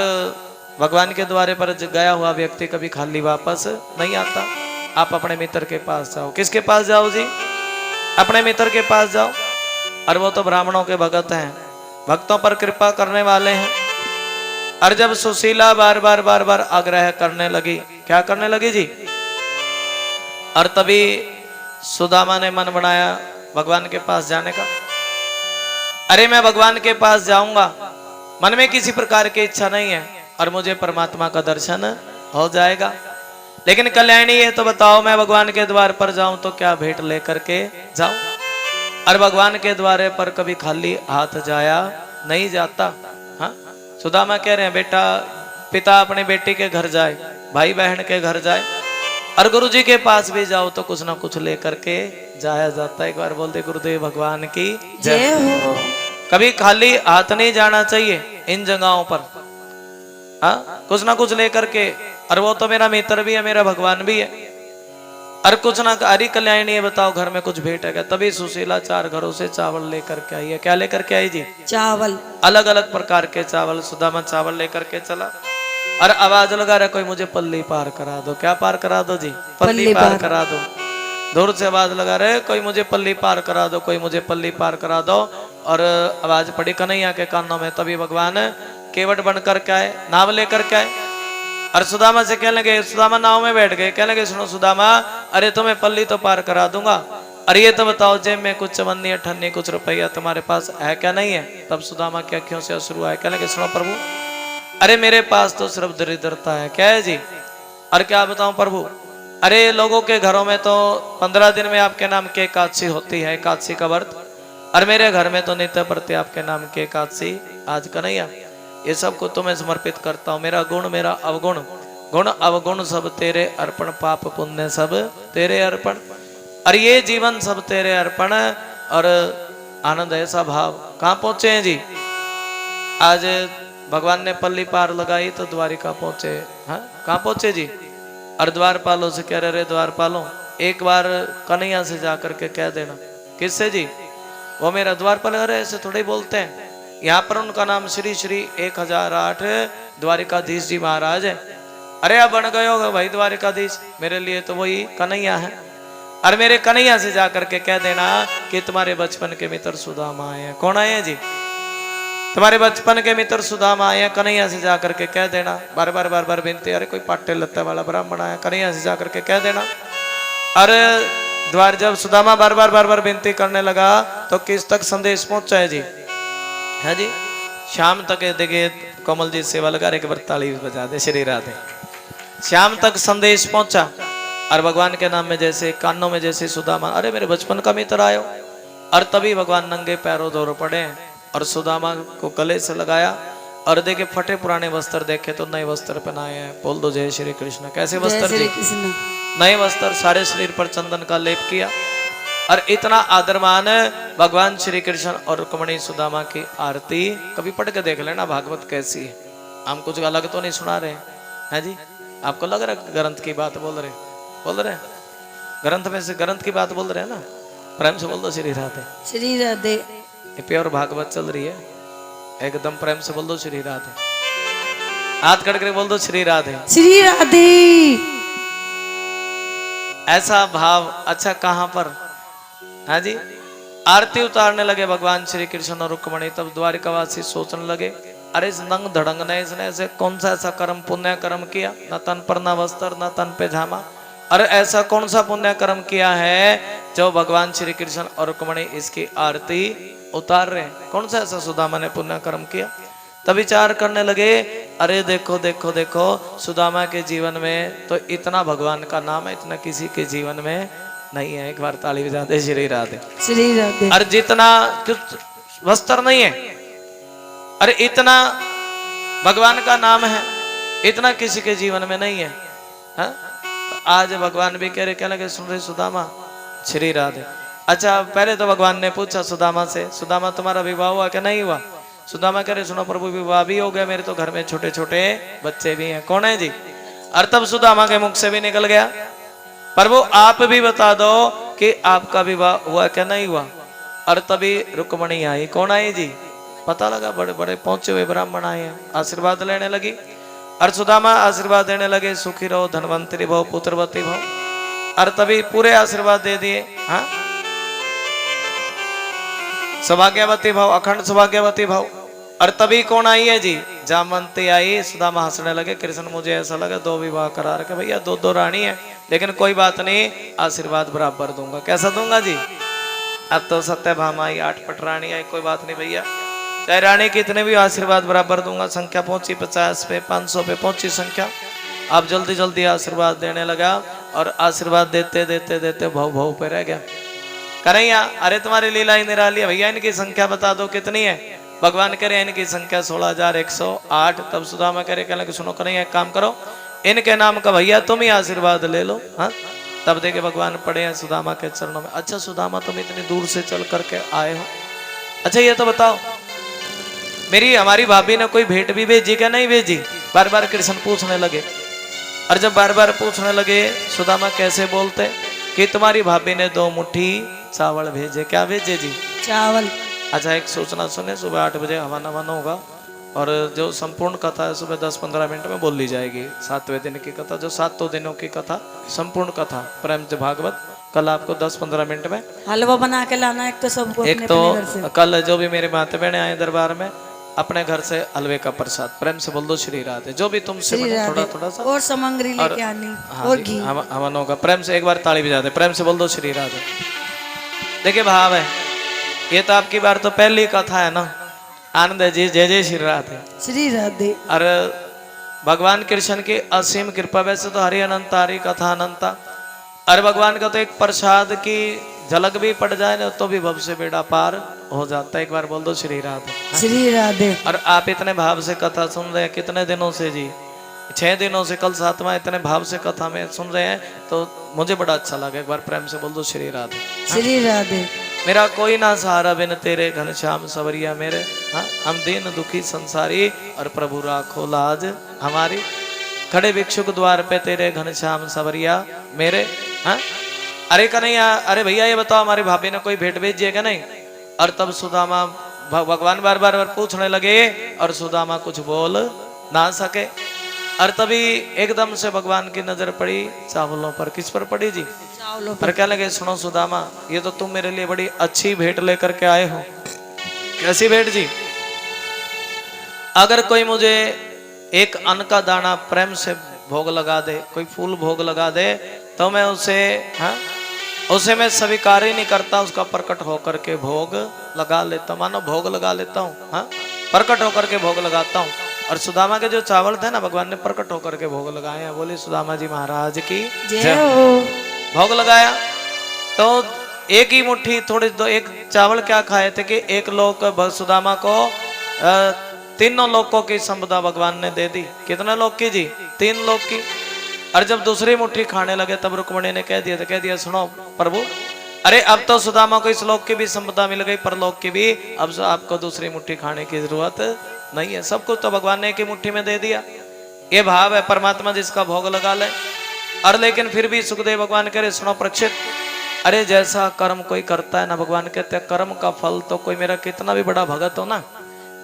भगवान के द्वारे पर गया हुआ व्यक्ति कभी खाली वापस नहीं आता। आप अपने मित्र के पास जाओ। किसके पास जाओ जी? अपने मित्र के पास जाओ। और वो तो ब्राह्मणों के भगत हैं, भक्तों पर कृपा करने वाले हैं। और जब सुशीला बार बार आग्रह करने लगी, क्या करने लगी जी? और तभी सुदामा ने मन बनाया भगवान के पास जाने का। अरे मैं भगवान के पास जाऊंगा, मन में किसी प्रकार की इच्छा नहीं है और मुझे परमात्मा का दर्शन हो जाएगा। लेकिन कल्याणी है तो बताओ, मैं भगवान के द्वार पर जाऊं तो क्या भेंट लेकर के जाऊं? और भगवान के द्वारे पर कभी खाली हाथ जाया नहीं जाता। हाँ? सुदामा कह रहे हैं बेटा, पिता अपने बेटी के घर जाए, भाई बहन के घर जाए, और गुरु जी के पास भी जाओ तो कुछ ना कुछ लेकर के जाया जाता है। एक बार बोलते गुरुदेव भगवान की जय हो। कभी खाली हाथ नहीं जाना चाहिए इन जगहों पर। हाँ? कुछ ना कुछ लेकर के। और वो तो मेरा मित्र भी है, मेरा भगवान भी है। और कुछ ना, हरी कल्याणी बताओ घर में कुछ भेंट है क्या? तभी सुशीला 4 घरों से चावल लेकर के आई है। क्या लेकर के आई जी? चावल। अलग अलग प्रकार के चावल। सुदामा चावल लेकर के चला और आवाज लगा रहा, कोई मुझे पल्ली पार करा दो। क्या पार करा दो जी? पल्ली पार करा दो। दूर से आवाज लगा रहे, कोई मुझे पल्ली पार करा दो, कोई मुझे पल्ली पार करा दो। और आवाज पड़ी कन्हैया के कानों में। तभी भगवान केवट बन करके आए, नाव लेकर के आए। और सुदामा से कहने लगे, सुदामा नाव में बैठ गए, कहने लगे सुनो सुदामा, अरे तुम्हें पल्ली तो पार करा दूंगा, और ये तो बताओ जेब में कुछ चवन्नी अठन्नी कुछ रुपया तुम्हारे पास है क्या? नहीं है। तब सुदामा की आंखों से अश्रु आए, कहने लगे सुनो प्रभु, अरे मेरे पास तो सिर्फ दरिद्रता है। क्या है जी? और क्या बताऊं प्रभु, अरे लोगों के घरों में तो 15 दिन में आपके नाम की एकादशी होती है, एकादशी का व्रत, और मेरे घर में तो नित्य प्रति आपके नाम की एकादशी आज कन्हैया। ये सब को तुम्हें समर्पित करता हूँ। मेरा गुण मेरा अवगुण, गुण अवगुण सब तेरे अर्पण, पाप पुण्य सब तेरे अर्पण। और ये जीवन सब तेरे अर्पण। और आनंद ऐसा भाव कहाँ पहुंचे हैं जी। आज भगवान ने पल्ली पार लगाई तो द्वारिका पहुंचे। हाँ कहाँ पहुंचे जी। और द्वारपालों से कह रहे द्वारपालों एक बार कन्हैया से जाकर के कह देना। किससे जी। वो मेरा द्वारपाल। अरे ऐसे थोड़े ही बोलते हैं। यहाँ पर उनका नाम श्री श्री 1008 द्वारिकाधीश जी महाराज है। अरे अब बन गए होगा भाई द्वारिकाधीश। मेरे लिए तो वही कन्हैया है। और मेरे कन्हैया से जाकर के कह देना कि तुम्हारे बचपन के मित्र सुदामा आए हैं। कौन आए हैं जी। तुम्हारे बचपन के मित्र सुदामा आए हैं। कन्हैया से जाकर के कह देना। बार बार विनती। अरे कोई पाटे लत्ते वाला ब्राह्मण आया। कन्हैया से जाकर के कह देना। अरे द्वार जब सुदामा बार बार विनती करने लगा तो किस तक संदेश पहुंचा है जी। है जी। शाम तक देखिए कमल जी सेवा लगा रहे। एक बार ताली बजा दे। श्री राधे। शाम तक संदेश पहुंचा। और भगवान के नाम में जैसे कानों में जैसे सुदामा अरे मेरे बचपन का मित्र आयो। और तभी भगवान नंगे पैरों दौड़ पड़े और सुदामा को गले से लगाया। और देखे फटे पुराने वस्त्र देखे तो नए वस्त्र पहनाए हैं। बोल दो जय श्री कृष्ण। कैसे वस्त्र जी। नए वस्त्र सारे शरीर पर चंदन का लेप किया। और इतना आदरमान भगवान श्री कृष्ण और रुक्मणी सुदामा की आरती कभी पढ़ के देख लेना भागवत कैसी है। हम कुछ अलग तो नहीं सुना रहे हैं जी। आपको लग रहा है ग्रंथ की बात बोल रहे ग्रंथ में से ग्रंथ की बात बोल रहे हैं ना। प्रेम से बोल दो श्री राधे। श्री राधे। प्योर भागवत चल रही है। एकदम प्रेम से बोल दो श्री राधे। हाथ कट कर बोल दो श्री राधे। श्री राधे। ऐसा भाव अच्छा कहां पर। हाँ जी। आरती उतारने लगे भगवान श्री कृष्ण और रुक्मणी। तब द्वारिकावासी सोचने लगे अरे इस नंग धड़ंग ने इसने ऐसे कौन सा ऐसा कर्म पुण्य कर्म किया। न तन पर न वस्त्र न तन पे झामा। अरे ऐसा कौन सा पुण्य कर्म किया है जो भगवान श्री कृष्ण और रुक्मणी इसकी आरती उतार रहे हैं। कौन सा ऐसा सुदामा ने पुण्य कर्म किया। तब विचार करने लगे अरे देखो देखो देखो सुदामा के जीवन में तो इतना भगवान का नाम है इतना किसी के जीवन में नहीं है। एक बार ताली बजा दे श्री राधे। श्री राधे। और जितना वस्त्र नहीं है अरे इतना भगवान का नाम है इतना किसी के जीवन में नहीं है। हा? तो आज भगवान भी कह रहे क्या लगे सुन रहे सुदामा श्री राधे। अच्छा पहले तो भगवान ने पूछा सुदामा से सुदामा तुम्हारा विवाह हुआ क्या नहीं हुआ। सुदामा कह रहे सुनो प्रभु विवाह भी हो गया मेरे तो घर में छोटे छोटे बच्चे भी हैं। कौन है जी। और तब सुदामा के मुख से भी निकल गया प्रभु आप भी बता दो कि आपका विवाह हुआ क्या नहीं हुआ। और तभी रुक्मणी आई। कौन आई जी। पता लगा बड़े बड़े पहुंचे हुए ब्राह्मण आए हैं। आशीर्वाद लेने लगी। और सुदामा आशीर्वाद देने लगे सुखी रहो धनवंतरी भव पुत्रवती भव। और तभी पूरे आशीर्वाद दे दिए। हाँ सौभाग्यवती भव अखंड सौभाग्यवती भव। और तभी कौन आई है जी जामवंती आई। सुदामा हंसने लगे कृष्ण मुझे ऐसा लगा 2 विवाह करा रखे भैया 2 रानी है लेकिन कोई बात नहीं आशीर्वाद बराबर दूंगा। कैसा दूंगा जी। अब तो सत्यभामा आई 8 पट रानी आई कोई बात नहीं भैया चाहे रानी कितने भी आशीर्वाद बराबर दूंगा। संख्या पहुंची 50 पे 500 पे पहुंची संख्या। अब जल्दी जल्दी आशीर्वाद देने लगा और आशीर्वाद देते देते देते भव भव पे रह गया। कन्हैया अरे तुम्हारी लीला ही निराली है भैया इनकी संख्या बता दो कितनी है। भगवान कह रहे हैं इनकी संख्या 16,108। तब सुदामा कह रहे कहने कि सुनो कन्हैया एक काम करो इनके नाम का भैया तुम ही आशीर्वाद ले लो। हाँ तब देखे भगवान पड़े हैं सुदामा के चरणों में। अच्छा सुदामा तुम इतनी दूर से चल करके आए हो। अच्छा ये तो बताओ मेरी हमारी भाभी ने कोई भेंट भी भेजी क्या नहीं भेजी। बार बार कृष्ण पूछने लगे। और जब बार बार पूछने लगे सुदामा कैसे बोलते कि तुम्हारी भाभी ने 2 मुट्ठी चावल भेजे। क्या भेजे जी चावल। अच्छा एक सूचना सुने सुबह 8 बजे हवन हवन होगा और जो संपूर्ण कथा है सुबह 10-15 मिनट में बोल ली जाएगी। 7वें दिन की कथा जो 7 दिनों की कथा संपूर्ण कथा प्रेम से भागवत कल आपको 10-15 मिनट में हलवा बना के लाना एक तो सबको एक तो कल जो भी मेरे माता बहने आए दरबार में अपने घर से हलवे का प्रसाद प्रेम से बोल दो श्री राधे। जो भी तुमसे थोड़ा थोड़ा सा और सामग्री लेके आनी और घी हवन होगा। प्रेम से एक बार ताली बजा दे प्रेम से बोल दो श्री राधे। देखिए भाव है ये तो आपकी बार तो पहली कथा है ना। आनंद जी जय जय श्री राधे। श्री राधे। और भगवान कृष्ण की असीम कृपा। वैसे तो हरि अनंत हरि कथा अनंता। और भगवान का तो एक प्रसाद की झलक भी पड़ जाए ना तो भी भव से बेड़ा पार हो जाता है। एक बार बोल दो श्री राधे। श्री राधे। और आप इतने भाव से कथा सुन रहे हैं कितने दिनों से जी। 6 दिनों से कल 7वां इतने भाव से कथा में सुन रहे हैं तो मुझे बड़ा अच्छा लगा। एक बार प्रेम से बोल दो श्री राधे। श्री राधे। मेरा कोई ना सहारा बिन तेरे घनश्याम सवरिया मेरे। हाँ, हम दीन दुखी संसारी और प्रभु राखो लाज हमारी। खड़े भिक्षुक द्वार पे तेरे घनश्याम सवरिया मेरे। हाँ, अरे कन्हैया, अरे भैया ये बताओ हमारी भाभी ने कोई भेंट भेजी है क्या नहीं? और तब सुदामा भगवान बार बार पूछने लगे और सुदामा कुछ बोल ना सके। और तभी एकदम से भगवान की नजर पड़ी चावलों पर। किस पर पड़ी जी? चावलों पर क्या लगे, सुनो सुदामा, ये तो तुम मेरे लिए बड़ी अच्छी भेंट लेकर के आए हो। कैसी भेंट जी? अगर कोई मुझे एक अन्न का दाना प्रेम से भोग लगा दे, कोई फूल भोग लगा दे, तो मैं उसे उसे मैं स्वीकार ही नहीं करता, उसका प्रकट होकर के भोग लगा लेता, मानो भोग लगा लेता हूँ। हाँ, प्रकट होकर के भोग लगाता हूँ। और सुदामा के जो चावल थे ना, भगवान ने प्रकट होकर के भोग लगाए हैं। बोले सुदामा जी महाराज की जय हो। भोग लगाया तो एक ही मुट्ठी थोड़ी दो एक चावल क्या खाए थे कि एक लोग सुदामा को तीनों लोगों की संपदा भगवान ने दे दी। कितने लोग की जी? 3 लोग की। और जब दूसरी मुट्ठी खाने लगे तब रुक्मिणी ने कह दिया सुनो प्रभु, अरे अब तो सुदामा को इस लोक की भी संपदा मिल गई, परलोक की भी, अब आपको दूसरी मुट्ठी खाने की जरूरत नहीं है, सब कुछ तो भगवान ने एक ही मुट्ठी में दे दिया। ये भाव है परमात्मा जिसका भोग लगा ले। और लेकिन फिर भी सुखदेव भगवान कह रहे सुनो परीक्षित, अरे जैसा कर्म कोई करता है ना, भगवान कहते हैं कर्म का फल तो कोई मेरा कितना भी बड़ा भगत हो ना,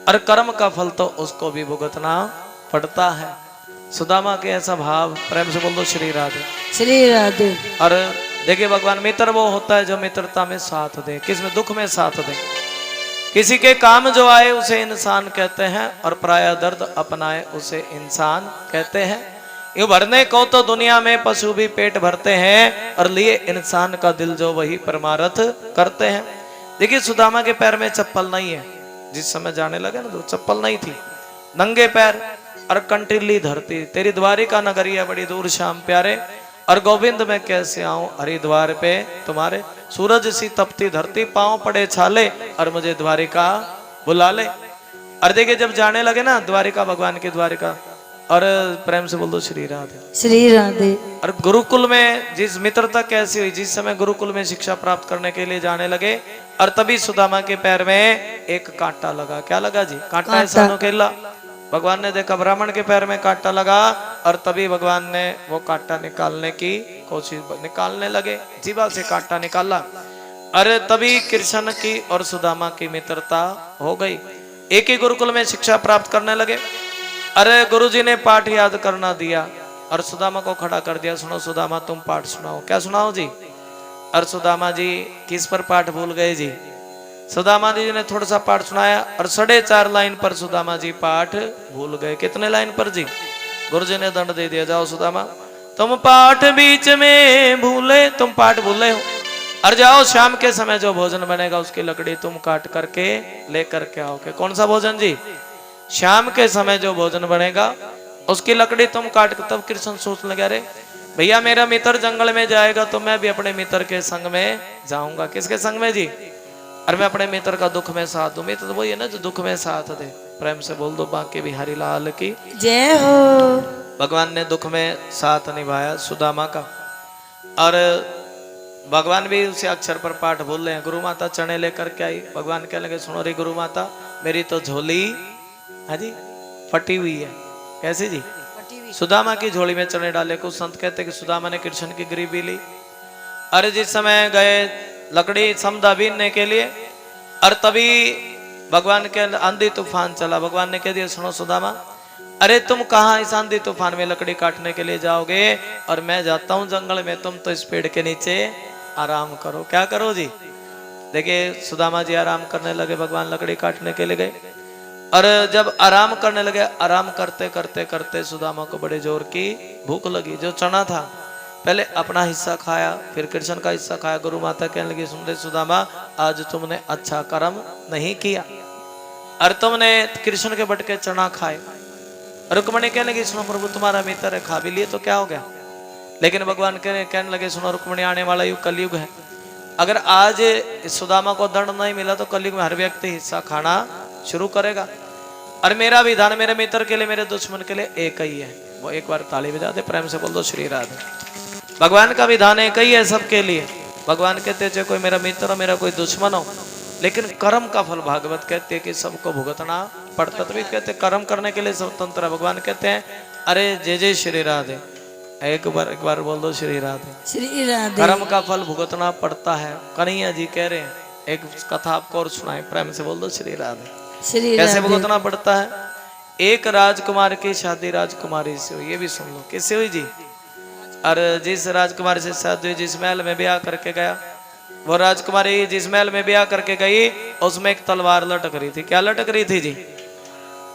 और कर्म का फल तो उसको भी भुगतना पड़ता है। सुदामा के ऐसा भाव, प्रेम से बोल दो श्री राधे। श्री राधे। और देखिए भगवान मित्र वो होता है जो मित्रता में साथ दे, किसमें? दुख में साथ दे। किसी के काम जो आए उसे इंसान कहते हैं, और पराया दर्द अपनाए उसे इंसान कहते हैं। ये भरने को तो दुनिया में पशु भी पेट भरते हैं, और लिए इंसान का दिल जो वही परमारथ करते हैं। देखिए सुदामा के पैर में चप्पल नहीं है, जिस समय जाने लगे ना तो चप्पल नहीं थी, नंगे पैर और कंटीली धरती। तेरी द्वारिका नगरिया बड़ी दूर श्याम प्यारे, और गोविंद मैं कैसे आऊं हरिद्वार पे तुम्हारे। सूरज सी तपती धरती, पांव पड़े छाले, और मुझे द्वारिका बुला ले। और देखिए जब जाने लगे ना द्वारिका, भगवान की द्वारिका, और प्रेम से बोल दो श्री राधे। श्री राधे। और गुरुकुल में जिस मित्रता कैसी हुई, जिस समय गुरुकुल में शिक्षा प्राप्त करने के लिए जाने लगे, और तभी सुदामा के पैर में एक कांटा लगा। क्या लगा जी? कांटा ऐसा नुकीला। भगवान ने देखा ब्राह्मण के पैर में कांटा लगा, और तभी भगवान ने वो कांटा निकालने की कोशिश, निकालने लगे, जीवा से कांटा निकाला। अरे तभी कृष्ण की और सुदामा की मित्रता हो गई। एक ही गुरुकुल में शिक्षा प्राप्त करने लगे। अरे गुरुजी ने पाठ याद करना दिया, और सुदामा को खड़ा कर दिया, सुनो सुदामा तुम पाठ सुनाओ। क्या सुनाओ जी? और सुदामा जी किस पर पाठ भूल गए जी? सुदामा जी ने थोड़ा सा पाठ सुनाया, और 4.5 लाइन पर सुदामा जी पाठ भूल गए। कितने लाइन पर जी? गुरुजी ने दंड दे दिया, जाओ सुदामा तुम पाठ बीच में भूले, तुम पाठ भूले हो, और जाओ शाम के समय जो भोजन बनेगा उसकी लकड़ी तुम काट करके लेकर के आओगे। कौन सा भोजन जी? शाम के समय जो भोजन बनेगा उसकी लकड़ी तुम काट। तब कृष्ण सोचने लगे, अरे भैया मेरा मित्र जंगल में जाएगा तो मैं भी अपने मित्र के संग में जाऊंगा। किसके संग में जी? और मैं अपने मित्र का दुख में साथ दूं। मित्र तो वही है ना जो दुख में साथ दे। प्रेम से बोल दो बांके बिहारी लाल की जय हो। भगवान ने दुख में साथ निभाया सुदामा का। और भगवान भी उसे अक्षर पर पाठ बोल रहे हैं। गुरु माता चने लेकर के आई। भगवान कहने लगे, सुनो रे गुरु माता, मेरी तो झोली हाँ जी फटी हुई है। कैसे जी? सुदामा की झोली में चने डाले। कुछ संत कहते कि सुदामा ने कृष्ण की गरीबी ली। अरे जिस समय गए लकड़ी समदा बीनने के लिए, और तभी भगवान के आंधी तूफान चला। भगवान ने कह दिया, सुनो सुदामा, अरे तुम कहाँ इस आंधी तूफान में लकड़ी काटने के लिए जाओगे, और मैं जाता हूँ जंगल में, तुम तो इस पेड़ के नीचे आराम करो। क्या करो जी? देखिए सुदामा जी आराम करने लगे, भगवान लकड़ी काटने के लिए गए। और जब आराम करने लगे, आराम करते करते करते सुदामा को बड़े जोर की भूख लगी। जो चना था पहले अपना हिस्सा खाया, फिर कृष्ण का हिस्सा खाया। गुरु माता कहने लगी, सुन ले सुदामा, आज तुमने अच्छा कर्म नहीं किया, और तुमने कृष्ण के बटके चना खाए। रुक्मिणी कहने लगी, सुनो प्रभु तुम्हारा मित्र है, खा भी लिए तो क्या हो गया। लेकिन भगवान कहने लगे, सुनो रुक्मिणी, आने वाला युग कलयुग है। अगर आज सुदामा को दंड नहीं मिला तो कलयुग में हर व्यक्ति हिस्सा खाना शुरू करेगा। और मेरा विधान मेरे मित्र के लिए, मेरे दुश्मन के लिए एक ही है। वो एक बार ताली बजा दे, प्रेम से बोल दो श्री राधे। भगवान का विधान एक ही है सबके लिए। भगवान कहते हैं चाहे कोई मेरा मित्र हो, मेरा कोई दुश्मन हो, लेकिन कर्म का फल भागवत कहते हैं कि सबको भुगतना पड़ता। तभी कहते हैं कर्म करने के लिए स्वतंत्र है। भगवान कहते हैं अरे जय जय श्री राधे, एक बार बोल दो श्री राधे। श्री राधे। कर्म का फल भुगतना पड़ता है। कन्हैया जी कह रहे हैं, एक कथा आपको और सुनाए, प्रेम से बोल दो श्री राधे। श्री कैसे राधे। भुगतना पड़ता है? एक राजकुमार की शादी राजकुमारी से हुई, ये भी सुन लो किससे हुई जी। और जिस राजकुमारी से शादी हुई, जिस महल में ब्याह करके गया, वो राजकुमारी जिस महल में ब्याह करके गई उसमें एक तलवार लटक रही थी। क्या लटक रही थी जी?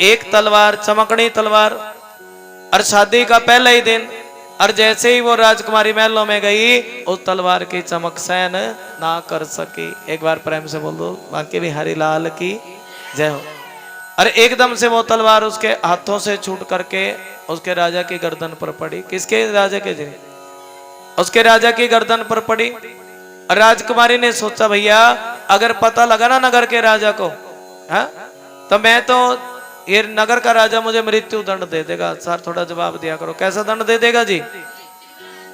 एक तलवार, चमकनी तलवार। और शादी का पहला ही दिन, और जैसे ही वो राजकुमारी महलों में गई, उस तलवार की चमक सहन ना कर सकी। एक बार प्रेम से बोल दो बाकी बिहारी लाल की जय हो। और एकदम से वो तलवार उसके हाथों से छूट करके उसके राजा की गर्दन पर पड़ी। किसके राजा के जी? उसके राजा की गर्दन पर पड़ी। और राजकुमारी ने सोचा भैया अगर पता लगा ना नगर के राजा को, हाँ, तो मैं तो ये नगर का राजा मुझे मृत्यु दंड दे देगा। सर थोड़ा जवाब दिया करो, कैसा दंड दे देगा जी?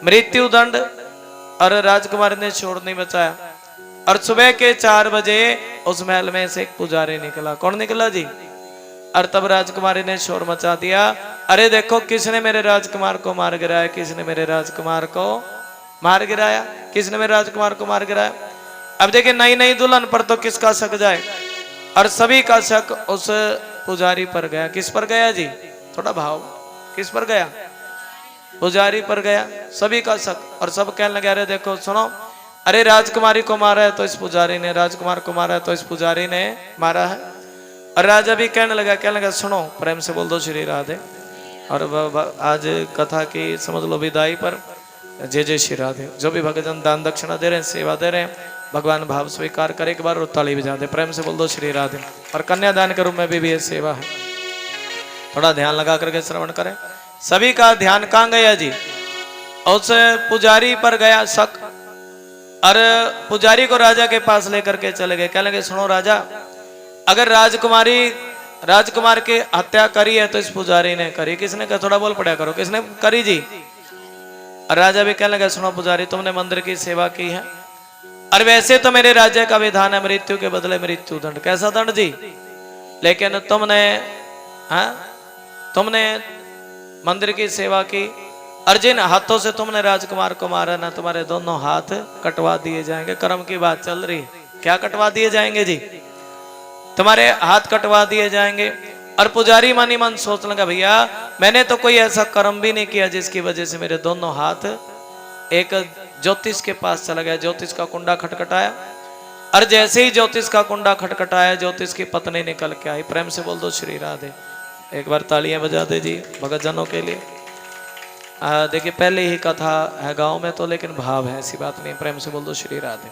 मृत्यु दंड। और राजकुमारी ने शोर नहीं बचाया। और सुबह के 4 बजे उस महल में से एक पुजारी निकला। कौन निकला जी? और तब राजकुमारी ने शोर मचा दिया, अरे देखो किसने मेरे राजकुमार को मार गिराया, किसने मेरे राजकुमार को मार गिराया, किसने मेरे राजकुमार को मार गिराया। अब देखिए नई नई दुल्हन पर तो किसका शक जाए, और सभी का शक उस पुजारी पर गया। किस पर गया जी? थोड़ा भाव, किस पर गया? पुजारी पर गया, सभी का शक। और सब कहने लगे अरे देखो सुनो, अरे राजकुमारी को मारा है तो इस पुजारी ने, राजकुमार को मारा है तो इस पुजारी ने मारा है। और राजा भी कहने लगा सुनो, प्रेम से बोल दो श्री राधे। और आज कथा की समझ लो विदाई पर जय जय श्री राधे। जो भी भक्तजन दान दक्षिणा दे रहे हैं, सेवा दे रहे हैं, भगवान भाव स्वीकार करे। एक बार और ताली बजा दे, प्रेम से बोल दो श्री राधे। और कन्यादान के रूप में भी ये सेवा है, थोड़ा ध्यान लगा करके श्रवण करें। सभी का ध्यान कहाँ गया जी? उस पुजारी पर गया शक। और पुजारी को राजा के पास लेकर के चले गए। कहने लगे सुनो राजा, अगर राजकुमार की हत्या करी है तो इस पुजारी ने करी। किसने कहा? थोड़ा बोल पड़ा करो, किसने करी जी? और राजा भी कहने लगे सुनो पुजारी, तुमने मंदिर की सेवा की है, और वैसे तो मेरे राज्य का विधान है मृत्यु के बदले मृत्यु दंड। कैसा दंड जी? लेकिन तुमने मंदिर की सेवा की, और जिन हाथों से तुमने राजकुमार को मारा ना, तुम्हारे दोनों हाथ कटवा दिए जाएंगे। कर्म की बात चल रही, क्या कटवा दिए जाएंगे जी? तुम्हारे हाथ कटवा दिए जाएंगे। और पुजारी मन ही मन सोच लगा भैया मैंने तो कोई ऐसा कर्म भी नहीं किया जिसकी वजह से मेरे दोनों हाथ। एक ज्योतिष के पास चला गया, ज्योतिष का कुंडा खटखटाया, और जैसे ही ज्योतिष का कुंडा खटखटाया ज्योतिष की पत्नी निकल के आई। प्रेम से बोल दो श्री राधे। एक बार तालियां बजा दे जी भगतजनों के लिए। देखिए पहले ही कथा है गांव में तो, लेकिन भाव है, ऐसी बात नहीं। प्रेम से बोल दो श्री राधे।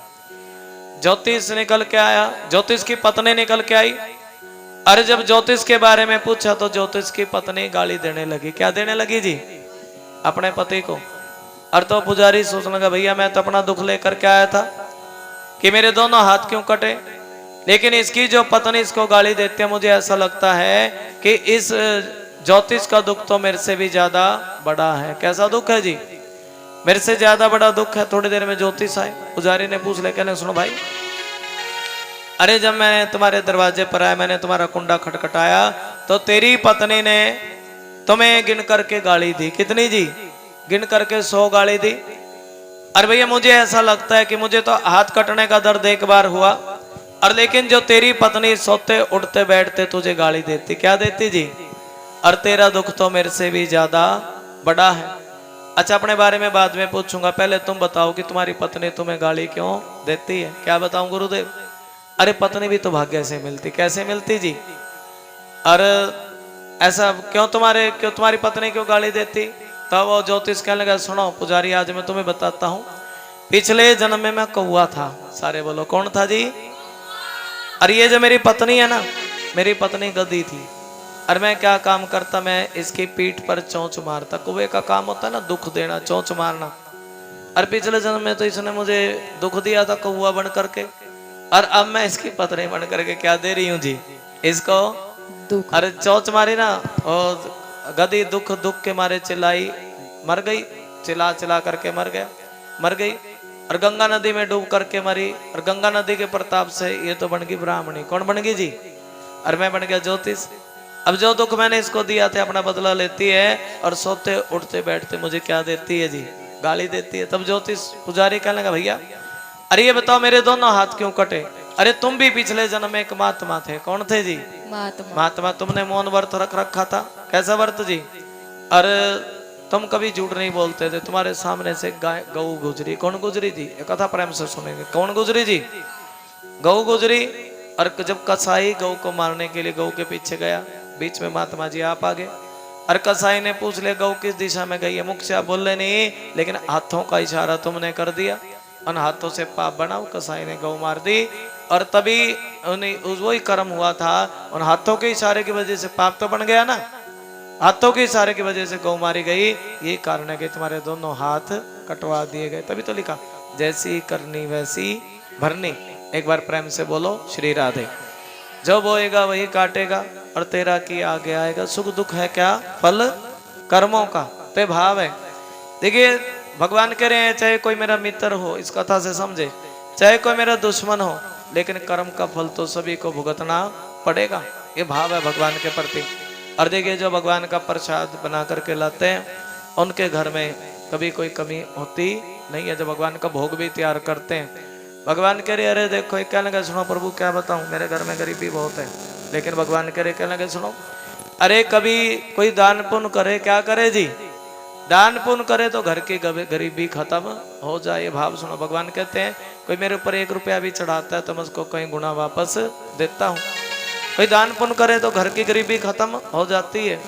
ज्योतिष निकल के आया, ज्योतिष की पत्नी निकल के आई। अरे जब ज्योतिष के बारे में पूछा तो ज्योतिष की पत्नी गाली देने लगी। क्या देने लगी जी? अपने पति को। और तो पुजारी सोचने लगा भैया मैं तो अपना दुख लेकर के आया था कि मेरे दोनों हाथ क्यों कटे, लेकिन इसकी जो पत्नी इसको गाली देती है, मुझे ऐसा लगता है कि इस ज्योतिष का दुख तो मेरे से भी ज्यादा बड़ा है। कैसा दुख है जी? मेरे से ज्यादा बड़ा दुख है। थोड़ी देर में ज्योतिष आए, पुजारी ने पूछ लिया, कहने सुनो भाई, अरे जब मैंने तुम्हारे दरवाजे पर आया, मैंने तुम्हारा कुंडा खटखटाया तो तेरी पत्नी ने तुम्हें गिन करके गाली दी। कितनी जी? गिन करके 100 गाली दी। अरे भैया मुझे ऐसा लगता है कि मुझे तो हाथ कटने का दर्द एक बार हुआ, और लेकिन जो तेरी पत्नी सोते उठते बैठते तुझे गाली देती। क्या देती जी? और तेरा दुख तो मेरे से भी ज्यादा बड़ा है। अच्छा अपने बारे में बाद में पूछूंगा, पहले तुम बताओ कि तुम्हारी पत्नी तुम्हें गाली क्यों देती है? क्या बताऊं गुरुदेव? अरे पत्नी भी तो भाग्य से मिलती। कैसे मिलती जी? और ऐसा क्यों तुम्हारी पत्नी क्यों गाली देती? तब वो ज्योतिष कहने लगा सुनो पुजारी, आज मैं तुम्हें बताता हूँ, पिछले जन्म में मैं कौवा था। सारे बोलो कौन था जी? और ये जो मेरी पत्नी है ना, मेरी पत्नी गधी थी, और मैं क्या काम करता, मैं इसकी पीठ पर चोंच मारता। कौवे का काम होता है ना दुख देना, चोंच मारना। और पिछले जन्म में तो इसने मुझे दुख दिया था कौवा बन करके, और अब मैं इसकी पत्नी बन करके क्या दे रही हूँ जी इसको? दुख। अरे चोंच मारी ना, और गधी दुख दुख के मारे चिल्लाई, मर गई, चिल्ला चिल्ला करके मर गई। और गंगा नदी में डूब करके मरी। और गंगा नदी के प्रताप से ये तो बन गई ब्राह्मणी। कौन बन गई जी? और मैं बन गया ज्योतिष। अब जो दुख मैंने इसको दिया था अपना बदला लेती है, और सोते उठते बैठते मुझे क्या देती है जी? गाली देती है। तब ज्योतिष पुजारी कहने लगा, भैया अरे ये बताओ मेरे दोनों हाथ क्यों कटे? अरे तुम भी पिछले जन्म में एक महात्मा थे। कौन थे जी? महात्मा। तुमने मौन व्रत रख रखा था। कैसा व्रत जी? और तुम कभी झूठ नहीं बोलते थे। तुम्हारे सामने से गाय गऊ गुजरी। कौन गुजरी जी? ये कथा प्रेम से सुनेंगे। कौन गुजरी जी? गऊ गुजरी। और जब कसाई गऊ को मारने के लिए गऊ के पीछे गया, बीच में महात्मा जी आप आ गए। और कसाई ने पूछ लिया गऊ किस दिशा में गई है? मुख से आप बोले नहीं, लेकिन हाथों का इशारा तुमने कर दिया। उन हाथों से पाप बना। कसाई ने गऊ मार दी। और तभी उन्हें वही कर्म हुआ था। उन हाथों के इशारे की वजह से पाप तो बन गया ना। हाथों के इशारे की वजह से गौ मारी गई। ये कारण है कि तुम्हारे दोनों हाथ कटवा दिए गए। तभी तो लिखा जैसी करनी वैसी भरनी। एक बार प्रेम से बोलो श्री राधे। जो बोएगा वही काटेगा, और तेरा की आगे आएगा। सुख दुख है क्या? फल कर्मों का। ते भाव है। देखिए भगवान कह रहे हैं चाहे कोई मेरा मित्र हो, इस कथा से समझे, चाहे कोई मेरा दुश्मन हो, लेकिन कर्म का फल तो सभी को भुगतना पड़ेगा। ये भाव है भगवान के प्रति। और देखिए जो भगवान का प्रसाद बना करके लाते हैं, उनके घर में कभी कोई कमी होती नहीं है। जब भगवान का भोग भी तैयार करते हैं, भगवान कह रहे अरे देखो क्या लगा, सुनो प्रभु क्या बताऊं, मेरे घर में गरीबी बहुत है। लेकिन भगवान कह रहे क्या लगे सुनो, अरे कभी कोई दान पुण्य करे, क्या करे जी? दान पुण्य करे तो घर की गरीबी खत्म हो जाए। ये भाव सुनो। भगवान कहते हैं कोई मेरे ऊपर 1 रुपया भी चढ़ाता है तो मैं उसको कई गुना वापस देता हूँ। कोई दान पुण्य करे तो घर की गरीबी खत्म हो जाती है।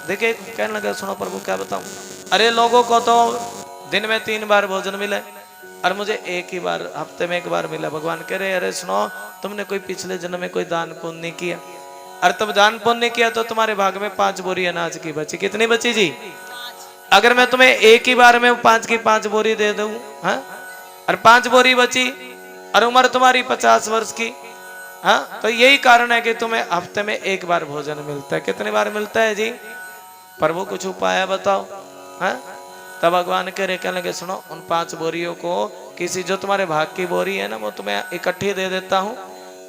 देखिए कहने लगे सुनो प्रभु क्या बताऊं, अरे लोगों को तो दिन में 3 बार भोजन मिले, और मुझे एक ही बार, हफ्ते में 1 बार मिला। भगवान कह रहे अरे सुनो, तुमने कोई पिछले जन्म में कोई दान पुण्य नहीं किया, और तब दान पुण्य नहीं किया तो तुम्हारे भाग में 5 बोरी अनाज की बची। कितनी बची जी? अगर मैं तुम्हें एक ही बार में 5 की 5 बोरी दे दूं, हाँ, और 5 बोरी बची, और उम्र तुम्हारी 50 वर्ष की, हाँ, तो यही कारण है कि तुम्हें हफ्ते में 1 बार भोजन मिलता है। कितनी बार मिलता है जी? प्रभु कुछ उपाय बताओ। हाँ, तब भगवान कह रहे कहने लगे सुनो, उन 5 बोरियों को किसी जो तुम्हारे भाग की बोरी है ना, वो तुम्हें इकट्ठी दे देता हूँ,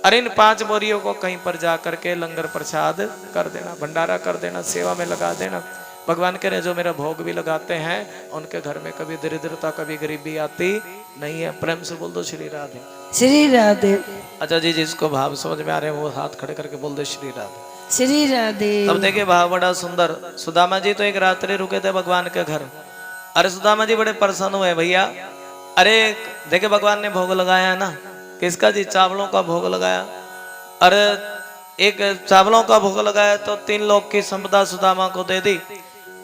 और इन 5 बोरियों को कहीं पर जा करके लंगर प्रसाद कर देना, भंडारा कर देना, सेवा में लगा देना। भगवान कह रहे जो मेरा भोग भी लगाते हैं उनके घर में कभी दरिद्रता कभी गरीबी आती नहीं है। प्रेम से बोल दो श्री राधे। श्री राधे। अच्छा जी, जिसको भाव समझ में आ रहे हैं वो हाथ खड़े करके बोल दे श्री राधे। श्री राधे। तब देखिए भाव बड़ा सुंदर। सुदामा जी तो एक रात्रि रुके थे भगवान के घर। अरे सुदामा जी बड़े प्रसन्न हुए, भैया अरे देखे भगवान ने भोग लगाया है ना, किसका जी? चावलों का भोग लगाया। अरे एक चावलों का भोग लगाया तो 3 लोग की संपदा सुदामा को दे दी।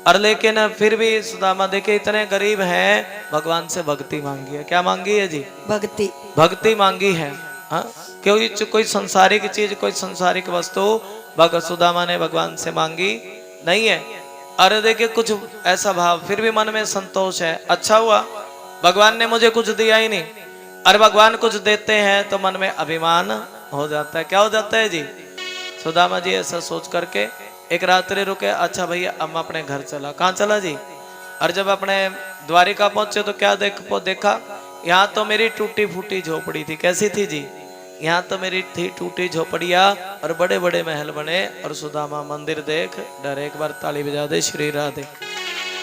और लेकिन फिर भी सुदामा देखे इतने गरीब हैं, भगवान से भक्ति मांगी है। क्या मांगी है जी? भक्ति। भक्ति मांगी है। हाँ, क्योंकि कोई संसारिक चीज, कोई संसारिक वस्तु सुदामा ने भगवान से मांगी नहीं है। अरे देखिए कुछ ऐसा भाव, फिर भी मन में संतोष है। अच्छा हुआ भगवान ने मुझे कुछ दिया ही नहीं। और भगवान कुछ देते हैं तो मन में अभिमान हो जाता है। क्या हो जाता है जी? सुदामा जी ऐसा सोच करके एक रात्रि रुके। अच्छा भैया अब मैं अपने घर चला। कहाँ चला जी? और जब अपने द्वारिका पहुंचे तो क्या देखा, यहाँ तो मेरी टूटी फूटी झोपड़ी थी। कैसी थी जी? यहाँ तो मेरी थी टूटी झोपड़िया, और बड़े बड़े महल बने, और सुदामा मंदिर देख डरे। एक बार ताली बजा दे श्री राधे।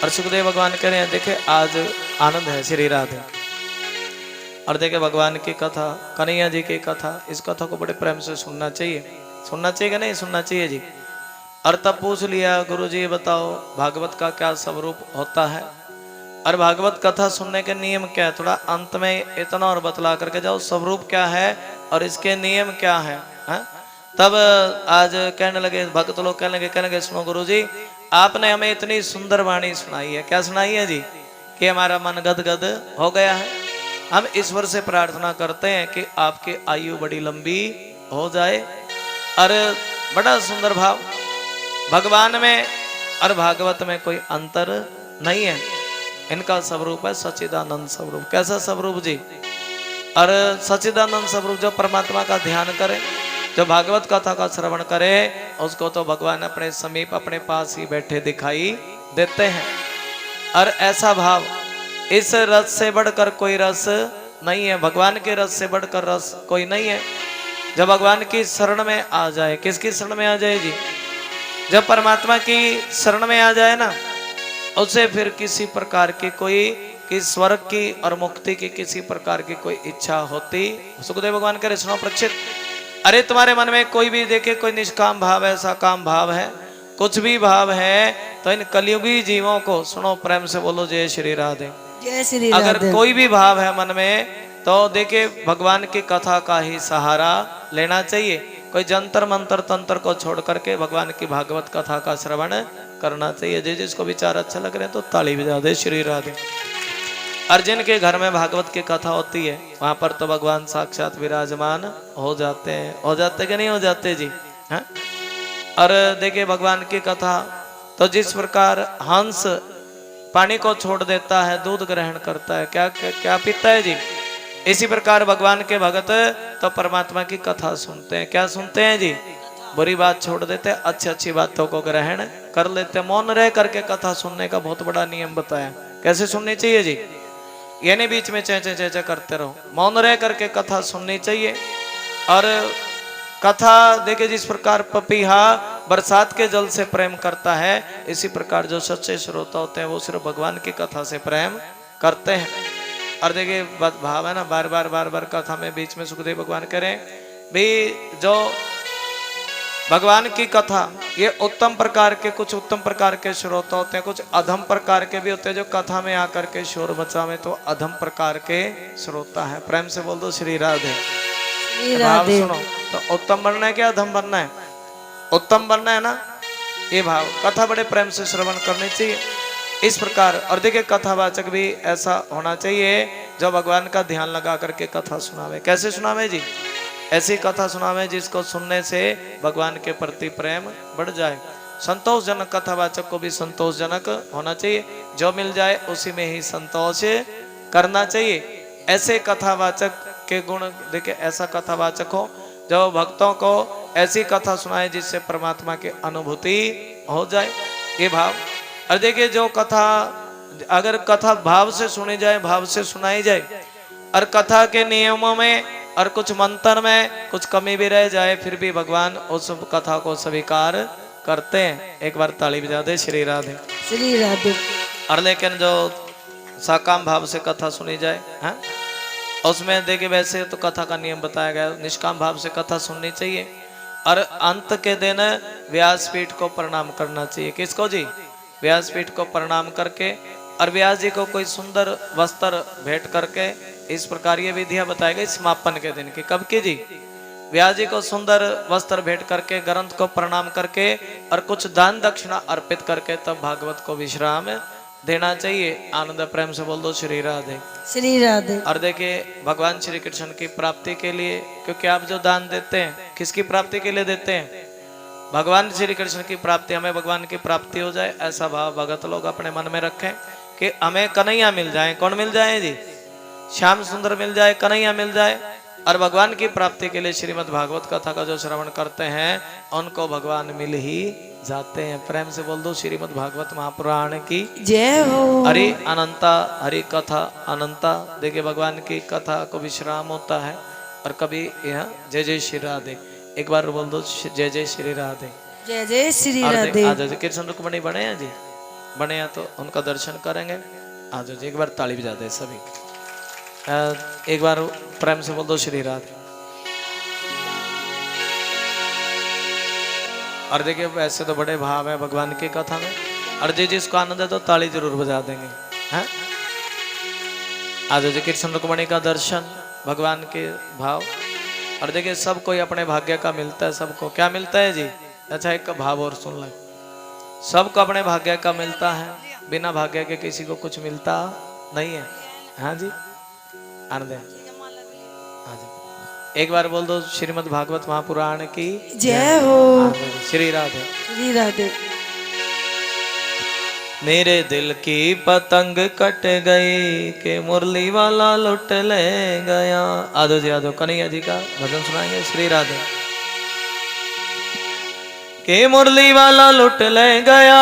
और सुखदेव भगवान कह रहे हैं देखे आज आनंद है श्री राधे। और देखे भगवान की कथा, कन्हैया जी की कथा, इस कथा को बड़े प्रेम से सुनना चाहिए। सुनना चाहिए कि नहीं सुनना चाहिए जी? और तब पूछ लिया गुरु जी बताओ भागवत का क्या स्वरूप होता है, और भागवत कथा सुनने के नियम क्या है? थोड़ा अंत में इतना और बतला करके जाओ स्वरूप क्या है और इसके नियम क्या है। हाँ? तब आज कहने लगे भक्त लोग, कहने लगे सुनो गुरु जी आपने हमें इतनी सुंदर वाणी सुनाई है। क्या सुनाई है जी? कि हमारा मन गदगद हो गया है। हम ईश्वर से प्रार्थना करते हैं कि आपकी आयु बड़ी लंबी हो जाए। और बड़ा सुंदर भाव, भगवान में और भागवत में कोई अंतर नहीं है। इनका स्वरूप है सच्चिदानंद स्वरूप। कैसा स्वरूप जी? और सच्चिदानंद स्वरूप जो परमात्मा का ध्यान करे, जो भागवत कथा का श्रवण करे, उसको तो भगवान अपने समीप अपने पास ही बैठे दिखाई देते हैं। और ऐसा भाव, इस रस से बढ़कर कोई रस नहीं है, भगवान के रस से बढ़कर रस कोई नहीं है। जब भगवान की शरण में आ जाए, किसकी शरण में आ जाए जी? जब परमात्मा की शरण में आ जाए ना, उसे फिर किसी प्रकार की कोई कि स्वर्ग की और मुक्ति की किसी प्रकार की कोई इच्छा होती। सुखदेव भगवान करे सुनो परीक्षित, अरे तुम्हारे मन में कोई भी देखे कोई निष्काम भाव है, सकाम भाव है, कुछ भी भाव है, तो इन कलयुगी जीवों को सुनो, प्रेम से बोलो जय श्री राधे। जय श्री राधे। अगर कोई भी भाव है मन में, तो देखिए भगवान की कथा का ही सहारा लेना चाहिए। कोई जंतर मंत्र तंत्र को छोड़ करके भगवान की भागवत कथा का श्रवण करना चाहिए। जिसको विचार अच्छा लग रहे हैं तो ताली बजा दे श्री राधे। और जिनके घर में भागवत की कथा होती है, वहां पर तो भगवान साक्षात विराजमान हो जाते हैं। हो जाते कि नहीं हो जाते जी? हाँ? और देखिए भगवान की कथा तो जिस प्रकार हंस पानी को छोड़ देता है, दूध ग्रहण करता है, क्या क्या, क्या पीता है जी? इसी प्रकार भगवान के भगत तो परमात्मा की कथा सुनते हैं। क्या सुनते हैं जी? बुरी बात छोड़ देते, अच्छी अच्छी बातों को ग्रहण कर लेते। मौन रह करके कथा सुनने का बहुत बड़ा नियम बताया, कैसे सुननी चाहिए जी? ये नहीं बीच में चेचे चेचे करते रहो, मौन रह करके कथा सुननी चाहिए। और कथा देखिए जिस प्रकार पपीहा बरसात के जल से प्रेम करता है, इसी प्रकार जो सच्चे श्रोता होते हैं वो सिर्फ भगवान की कथा से प्रेम करते हैं। और देखिए भाव है ना, बार बार कथा में बीच में सुखदेव भगवान करें भी, जो भगवान की कथा ये उत्तम प्रकार के, कुछ उत्तम प्रकार के श्रोता होते हैं, कुछ अधम प्रकार के भी होते हैं जो कथा में आकर के शोर मचावे, तो अधम प्रकार के श्रोता है। प्रेम से बोल दो श्री राधे। भाव सुनो, तो उत्तम बनना है क्या अधम बनना है? उत्तम बनना है ना, ये भाव कथा बड़े प्रेम से श्रवण करनी चाहिए इस प्रकार। और देखिए कथावाचक भी ऐसा होना चाहिए जो भगवान का ध्यान लगा करके कथा सुनावे। कैसे सुनावे जी? ऐसी कथा सुनावे जिसको सुनने से भगवान के प्रति प्रेम बढ़ जाए। संतोषजनक कथावाचक को भी संतोषजनक होना चाहिए, जो मिल जाए उसी में ही संतोष करना चाहिए। ऐसे कथावाचक के गुण देखिए, ऐसा कथावाचक हो जो भक्तों को ऐसी कथा सुनाए जिससे परमात्मा की अनुभूति हो जाए, ये भाव। और देखिए जो कथा, अगर कथा भाव से सुनी जाए, भाव से सुनाई जाए, और कथा के नियमों में और कुछ मंत्र में कुछ कमी भी रह जाए, फिर भी भगवान उस कथा को स्वीकार करते हैं। एक बार ताली बजा दे श्री राधे। श्री राधे। और लेकिन जो साकाम भाव से कथा सुनी जाए, हाँ, उसमें देखिए वैसे तो कथा का नियम बताया गया, निष्काम भाव से कथा सुननी चाहिए। और अंत के दिन व्यासपीठ को प्रणाम करना चाहिए। किसको जी? व्यासपीठ को प्रणाम करके, और व्यास जी को कोई सुंदर वस्त्र भेंट करके, इस प्रकार ये विधियां बताई गई समापन के दिन की। कब की जी? व्यास जी को सुंदर वस्त्र भेंट करके, ग्रंथ को प्रणाम करके, और कुछ दान दक्षिणा अर्पित करके तब भागवत को विश्राम देना चाहिए। आनंद प्रेम से बोल दो श्री राधे। श्री राधे। और देखिए भगवान श्री कृष्ण की प्राप्ति के लिए, क्योंकि आप जो दान देते हैं किसकी प्राप्ति के लिए देते हैं? भगवान श्री कृष्ण की प्राप्ति, हमें भगवान की प्राप्ति हो जाए, ऐसा भाव भगत लोग अपने मन में रखें कि हमें कन्हैया मिल जाए। कौन मिल जाए जी? श्याम सुंदर मिल जाए, कन्हैया मिल जाए। और भगवान की प्राप्ति के लिए श्रीमद् भागवत कथा का जो श्रवण करते हैं उनको भगवान मिल ही जाते हैं। प्रेम से बोल दो श्रीमद् भागवत महापुराण की जय हो। हरि अनंता, हरि कथा अनंता। देखिए भगवान की कथा को विश्राम होता है, और कभी यहाँ जय जय श्री राधे। एक बार बोल दो जय जय श्री राधे। जय जय श्री राधे। आज कृष्ण रुक्मणी बने हैं जी, बने हैं तो उनका दर्शन करेंगे। आज जी एक बार ताली बजा दे सभी, एक बार प्रेम से बोल दो श्री राधे। और देखिए वैसे तो बड़े भाव है भगवान की कथा में, और जी जिसको आनंद है तो ताली जरूर बजा देंगे। हैं? आज जी कृष्ण रुक्मणी का दर्शन, भगवान के भाव। और देखिए सब कोई अपने भाग्य का मिलता है। सबको क्या मिलता है जी? अच्छा एक भाव और सुन ले, सबको अपने भाग्य का मिलता है, बिना भाग्य के किसी को कुछ मिलता नहीं है। हाँ जी आनंद है। हाँ जी एक बार बोल दो श्रीमद् भागवत महापुराण की जय हो। श्री राधे। श्री राधे। मेरे दिल की पतंग कट गई के मुरली वाला लुट ले गया। आदो जी आदो कन्हैया जी का भजन सुनाएंगे। श्री राधे। के मुरली वाला लुट ले गया।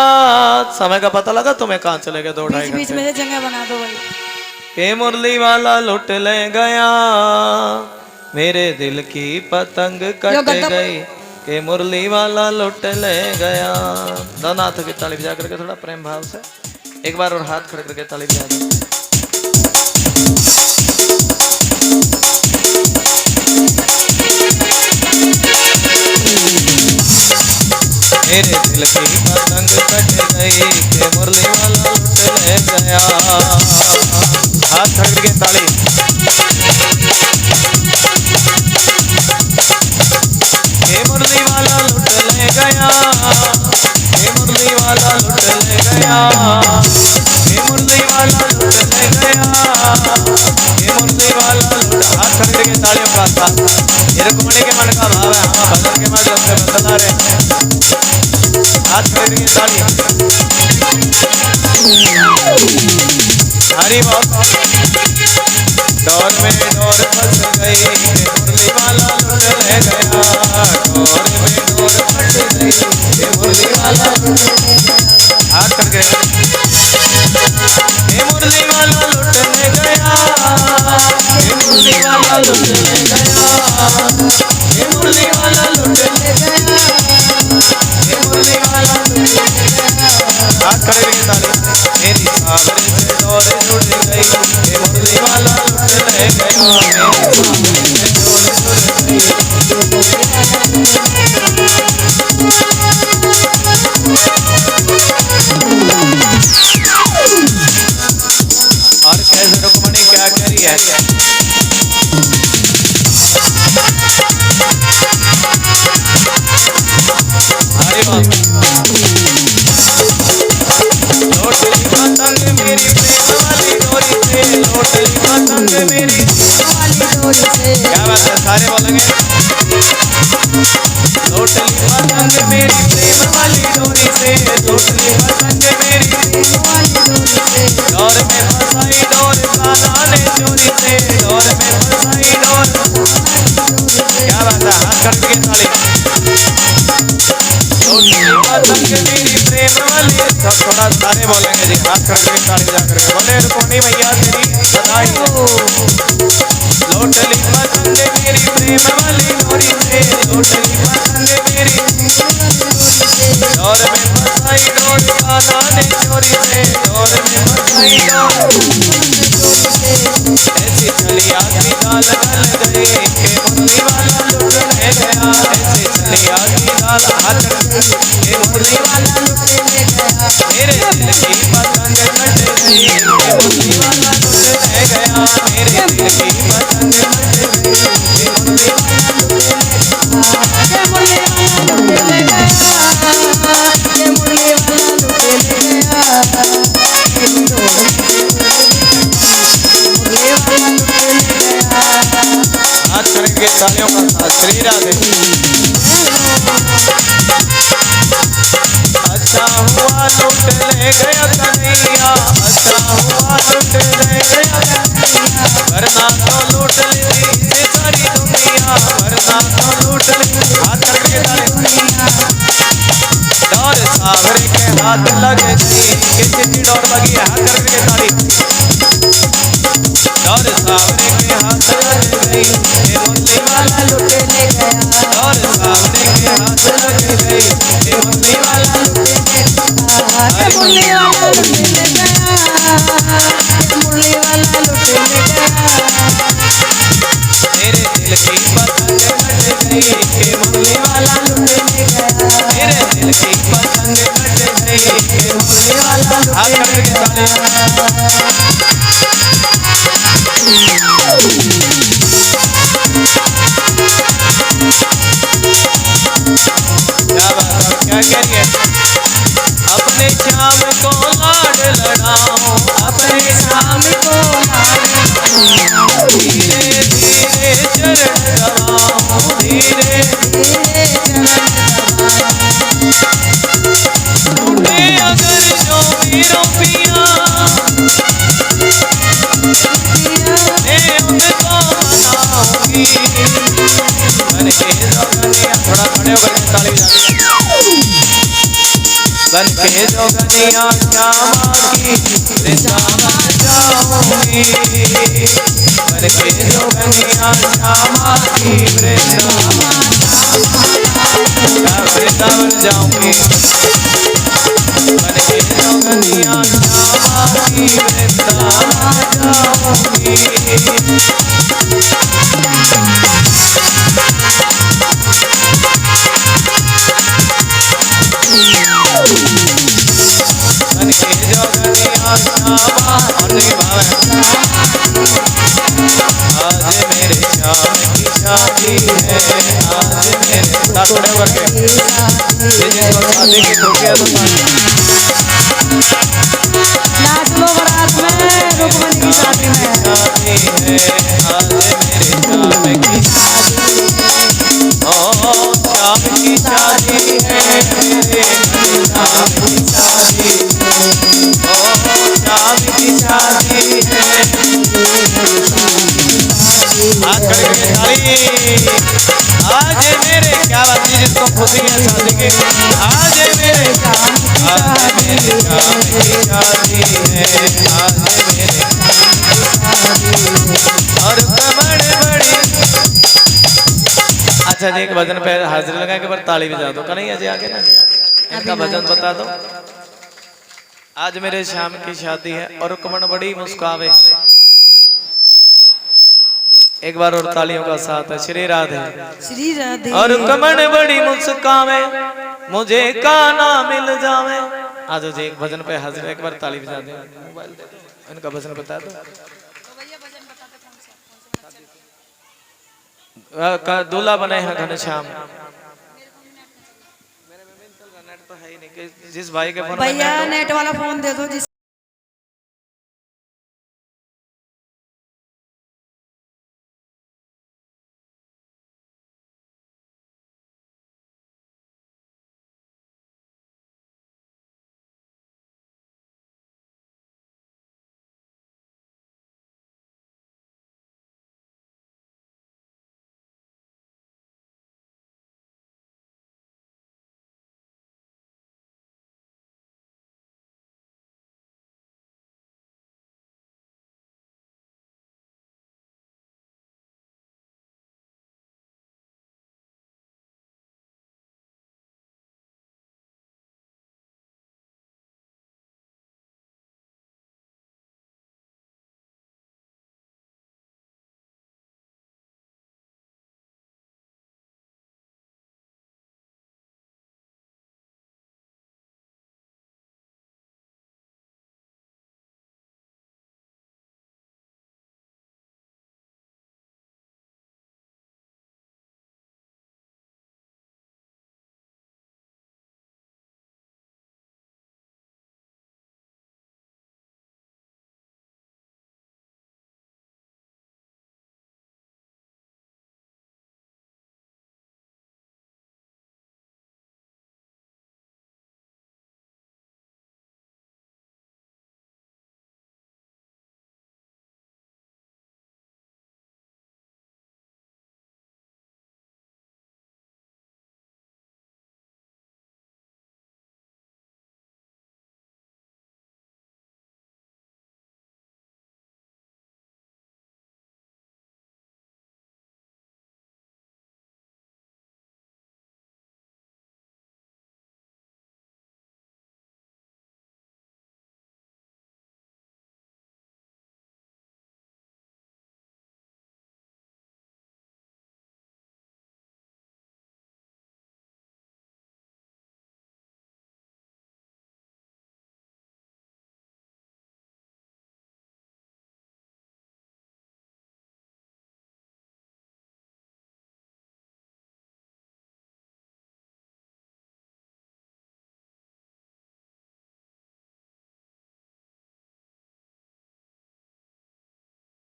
समय का पता लगा तुम्हें? कहाँ चले गए 2-2.5 बीच में घंटे? से जगह बना दो भाई। के मुरली वाला लुट ले गया, मेरे दिल की पतंग कट गई। के मुरली वाला लुट ले गया। दोनों हाथों की ताली बजा करके थोड़ा प्रेम भाव से एक बार और हाथ खड़े करके ताली बजा दो। मेरे दिल की पतंग कट गई, के मुरली वाला लुट ले गया। हाथ खड़े करके ताली। के मुरली वाला लुट ले गया, के मुरली वाला लुट ले गया, के मुरली वाला लुट ले गया, के मुरली वाला लुट। हाथ खड़े करके तालियों का था। ये रुक्मणी के मन का भाव है। हाँ, भजन के माध्यम से बता रहे हैं। हाथ खड़े करके ताली। हरी बात। डोर में डोर फंस गई, के मुरली वाला लुट ले गया। डोर में डोर फंस गई, के मुरली वाला लुट ले गया। हाथ करके। के मुरली वाला लुट ले गया, के मुरली वाला लुट ले गया, के मुरली वाला लुट ले गया, के मुरली वाला लुट ले गया। हाथ खड़े करके ताली। मेरी सागर से डोर जुड़ गई, के मुरली वाला लुट ले गया। मेरी सागर से डोर जुड़ और कैसे रुक्मणी क्या कह रही है? हरे बाप। लौटली पतंग मेरी प्रेम वाली डोरी से, लौटली पतंग मेरी वाली डोरी से। क्या बात है, सारे बोलेंगे। लौटली पतंग मेरी प्रेम वाली डोरी से, लौटली पतंग मेरी प्रेम वाली डोरी से। डोर में फंसाई डोर कान्हा ने चोरी से, डोर में फंसाई डोर कान्हा ने चोरी से। क्या बात है, हाथ खड़े करके ताली। लौटली पतंग मेरी प्रेम वाली। सब थोड़ा सारे बोलेंगे जी। हाथ खड़े करके ताली बजा करके बोले रुक्मणी मैया तेरी बधाई हो। लौटली पतंग मेरी प्रेम वाली डोरी से, लौटली पतंग मेरी डोर में फंसाई डोर कान्हा ने चोरी से, डोर में फंसाई डोर ऐसी चलिया की दाल गल गई, के मुरली वाला लुट ले गया। ऐसी चलिया की दाल हाथ के मुरली वाला लुट ले गया। मेरे दिल की पतंग कट गई, के मुरली वाला लुट ले गया। मेरे दिल की पतंग कट गई, के मुरली वाला लुट ले गया। के मुरली वाला लुट ले गया, के मुरली वाला लुट ले गया। हाथ करेंगे तालियों का साथ। श्री राधे। अच्छा हुआ लुट ले गया कन्हैया, अच्छा हुआ लुट ले गया कन्हैया। वरना तो लूट लेती इसे सारी दुनिया, वरना तो लूट लेती। हाथ करके ताली। डोर सावरे के हाथ लग गई, किसी डोर लगी है। हाथ करके ताली। डोर सावरे के हाथ लग गई, के मुरली वाला लुट ले गया। डोर सावरे के हाथ लग गई, के मुरली वाला लुट ले गया। के मुरली वाला लुट ले गया, के मुरली वाला लुट ले गया। मेरे दिल की पतंग कट गई, के मुरली वाला लुट ले गया। मेरे दिल की पतंग कट गई, के मुरली वाला लुट ले गया। हाथ करके ताली। क्या बात है, क्या कह रही है? अपने श्याम को लाड लड़ाओ, अपने श्याम को लाड लड़ाओ। धीरे धीरे चरण दबाओ, धीरे धीरे चरण दबाओ। टूटे अगर जो मेरो पिया, मैं उनको मनाऊंगी। थोड़ा खड़े होकर ताली बजा। बन के जोगनिया श्यामा की वृंदावन जाऊंगी, बन के जोगनिया श्यामा की वृंदावन जाऊंगी, बन के जोगनिया श्यामा की वृंदावन जाऊंगी। आज मेरे श्याम की शादी है, आज मेरे थोड़े वर्गे शादी की धोखे नाच लो बारात में, रुकमणी की शादी में। शादी है, आज मेरे श्याम की शादी है, ओ श्याम की शादी है, मेरे श्याम की शादी है, ओ श्याम की शादी है। आज मेरे क्या बात है जिसको खुशी है शादी की, आज मेरे श्याम की शादी है, आज मेरे और कमर बड़ी। अच्छा जी, एक भजन पे हाजिर लगा के बार ताली बजा दो, कन्हैया जी आगे ना इनका भजन बता दो। आज मेरे श्याम की शादी है और कमर बड़ी मुस्कावे। एक बार और तालियों का साथ है। श्री राधे श्री राधे। और कमर बड़ी मुस्कावे, मुझे काना मिल जावे। आज जी एक भजन पे हाजिर, एक बार ताली बजा दे, मोबाइल दे दो, इनका भजन बता दो। दूल्हा बने हैं घनश्याम। जिस भाई के फोन भैया नेट वाला फोन दे दो जिस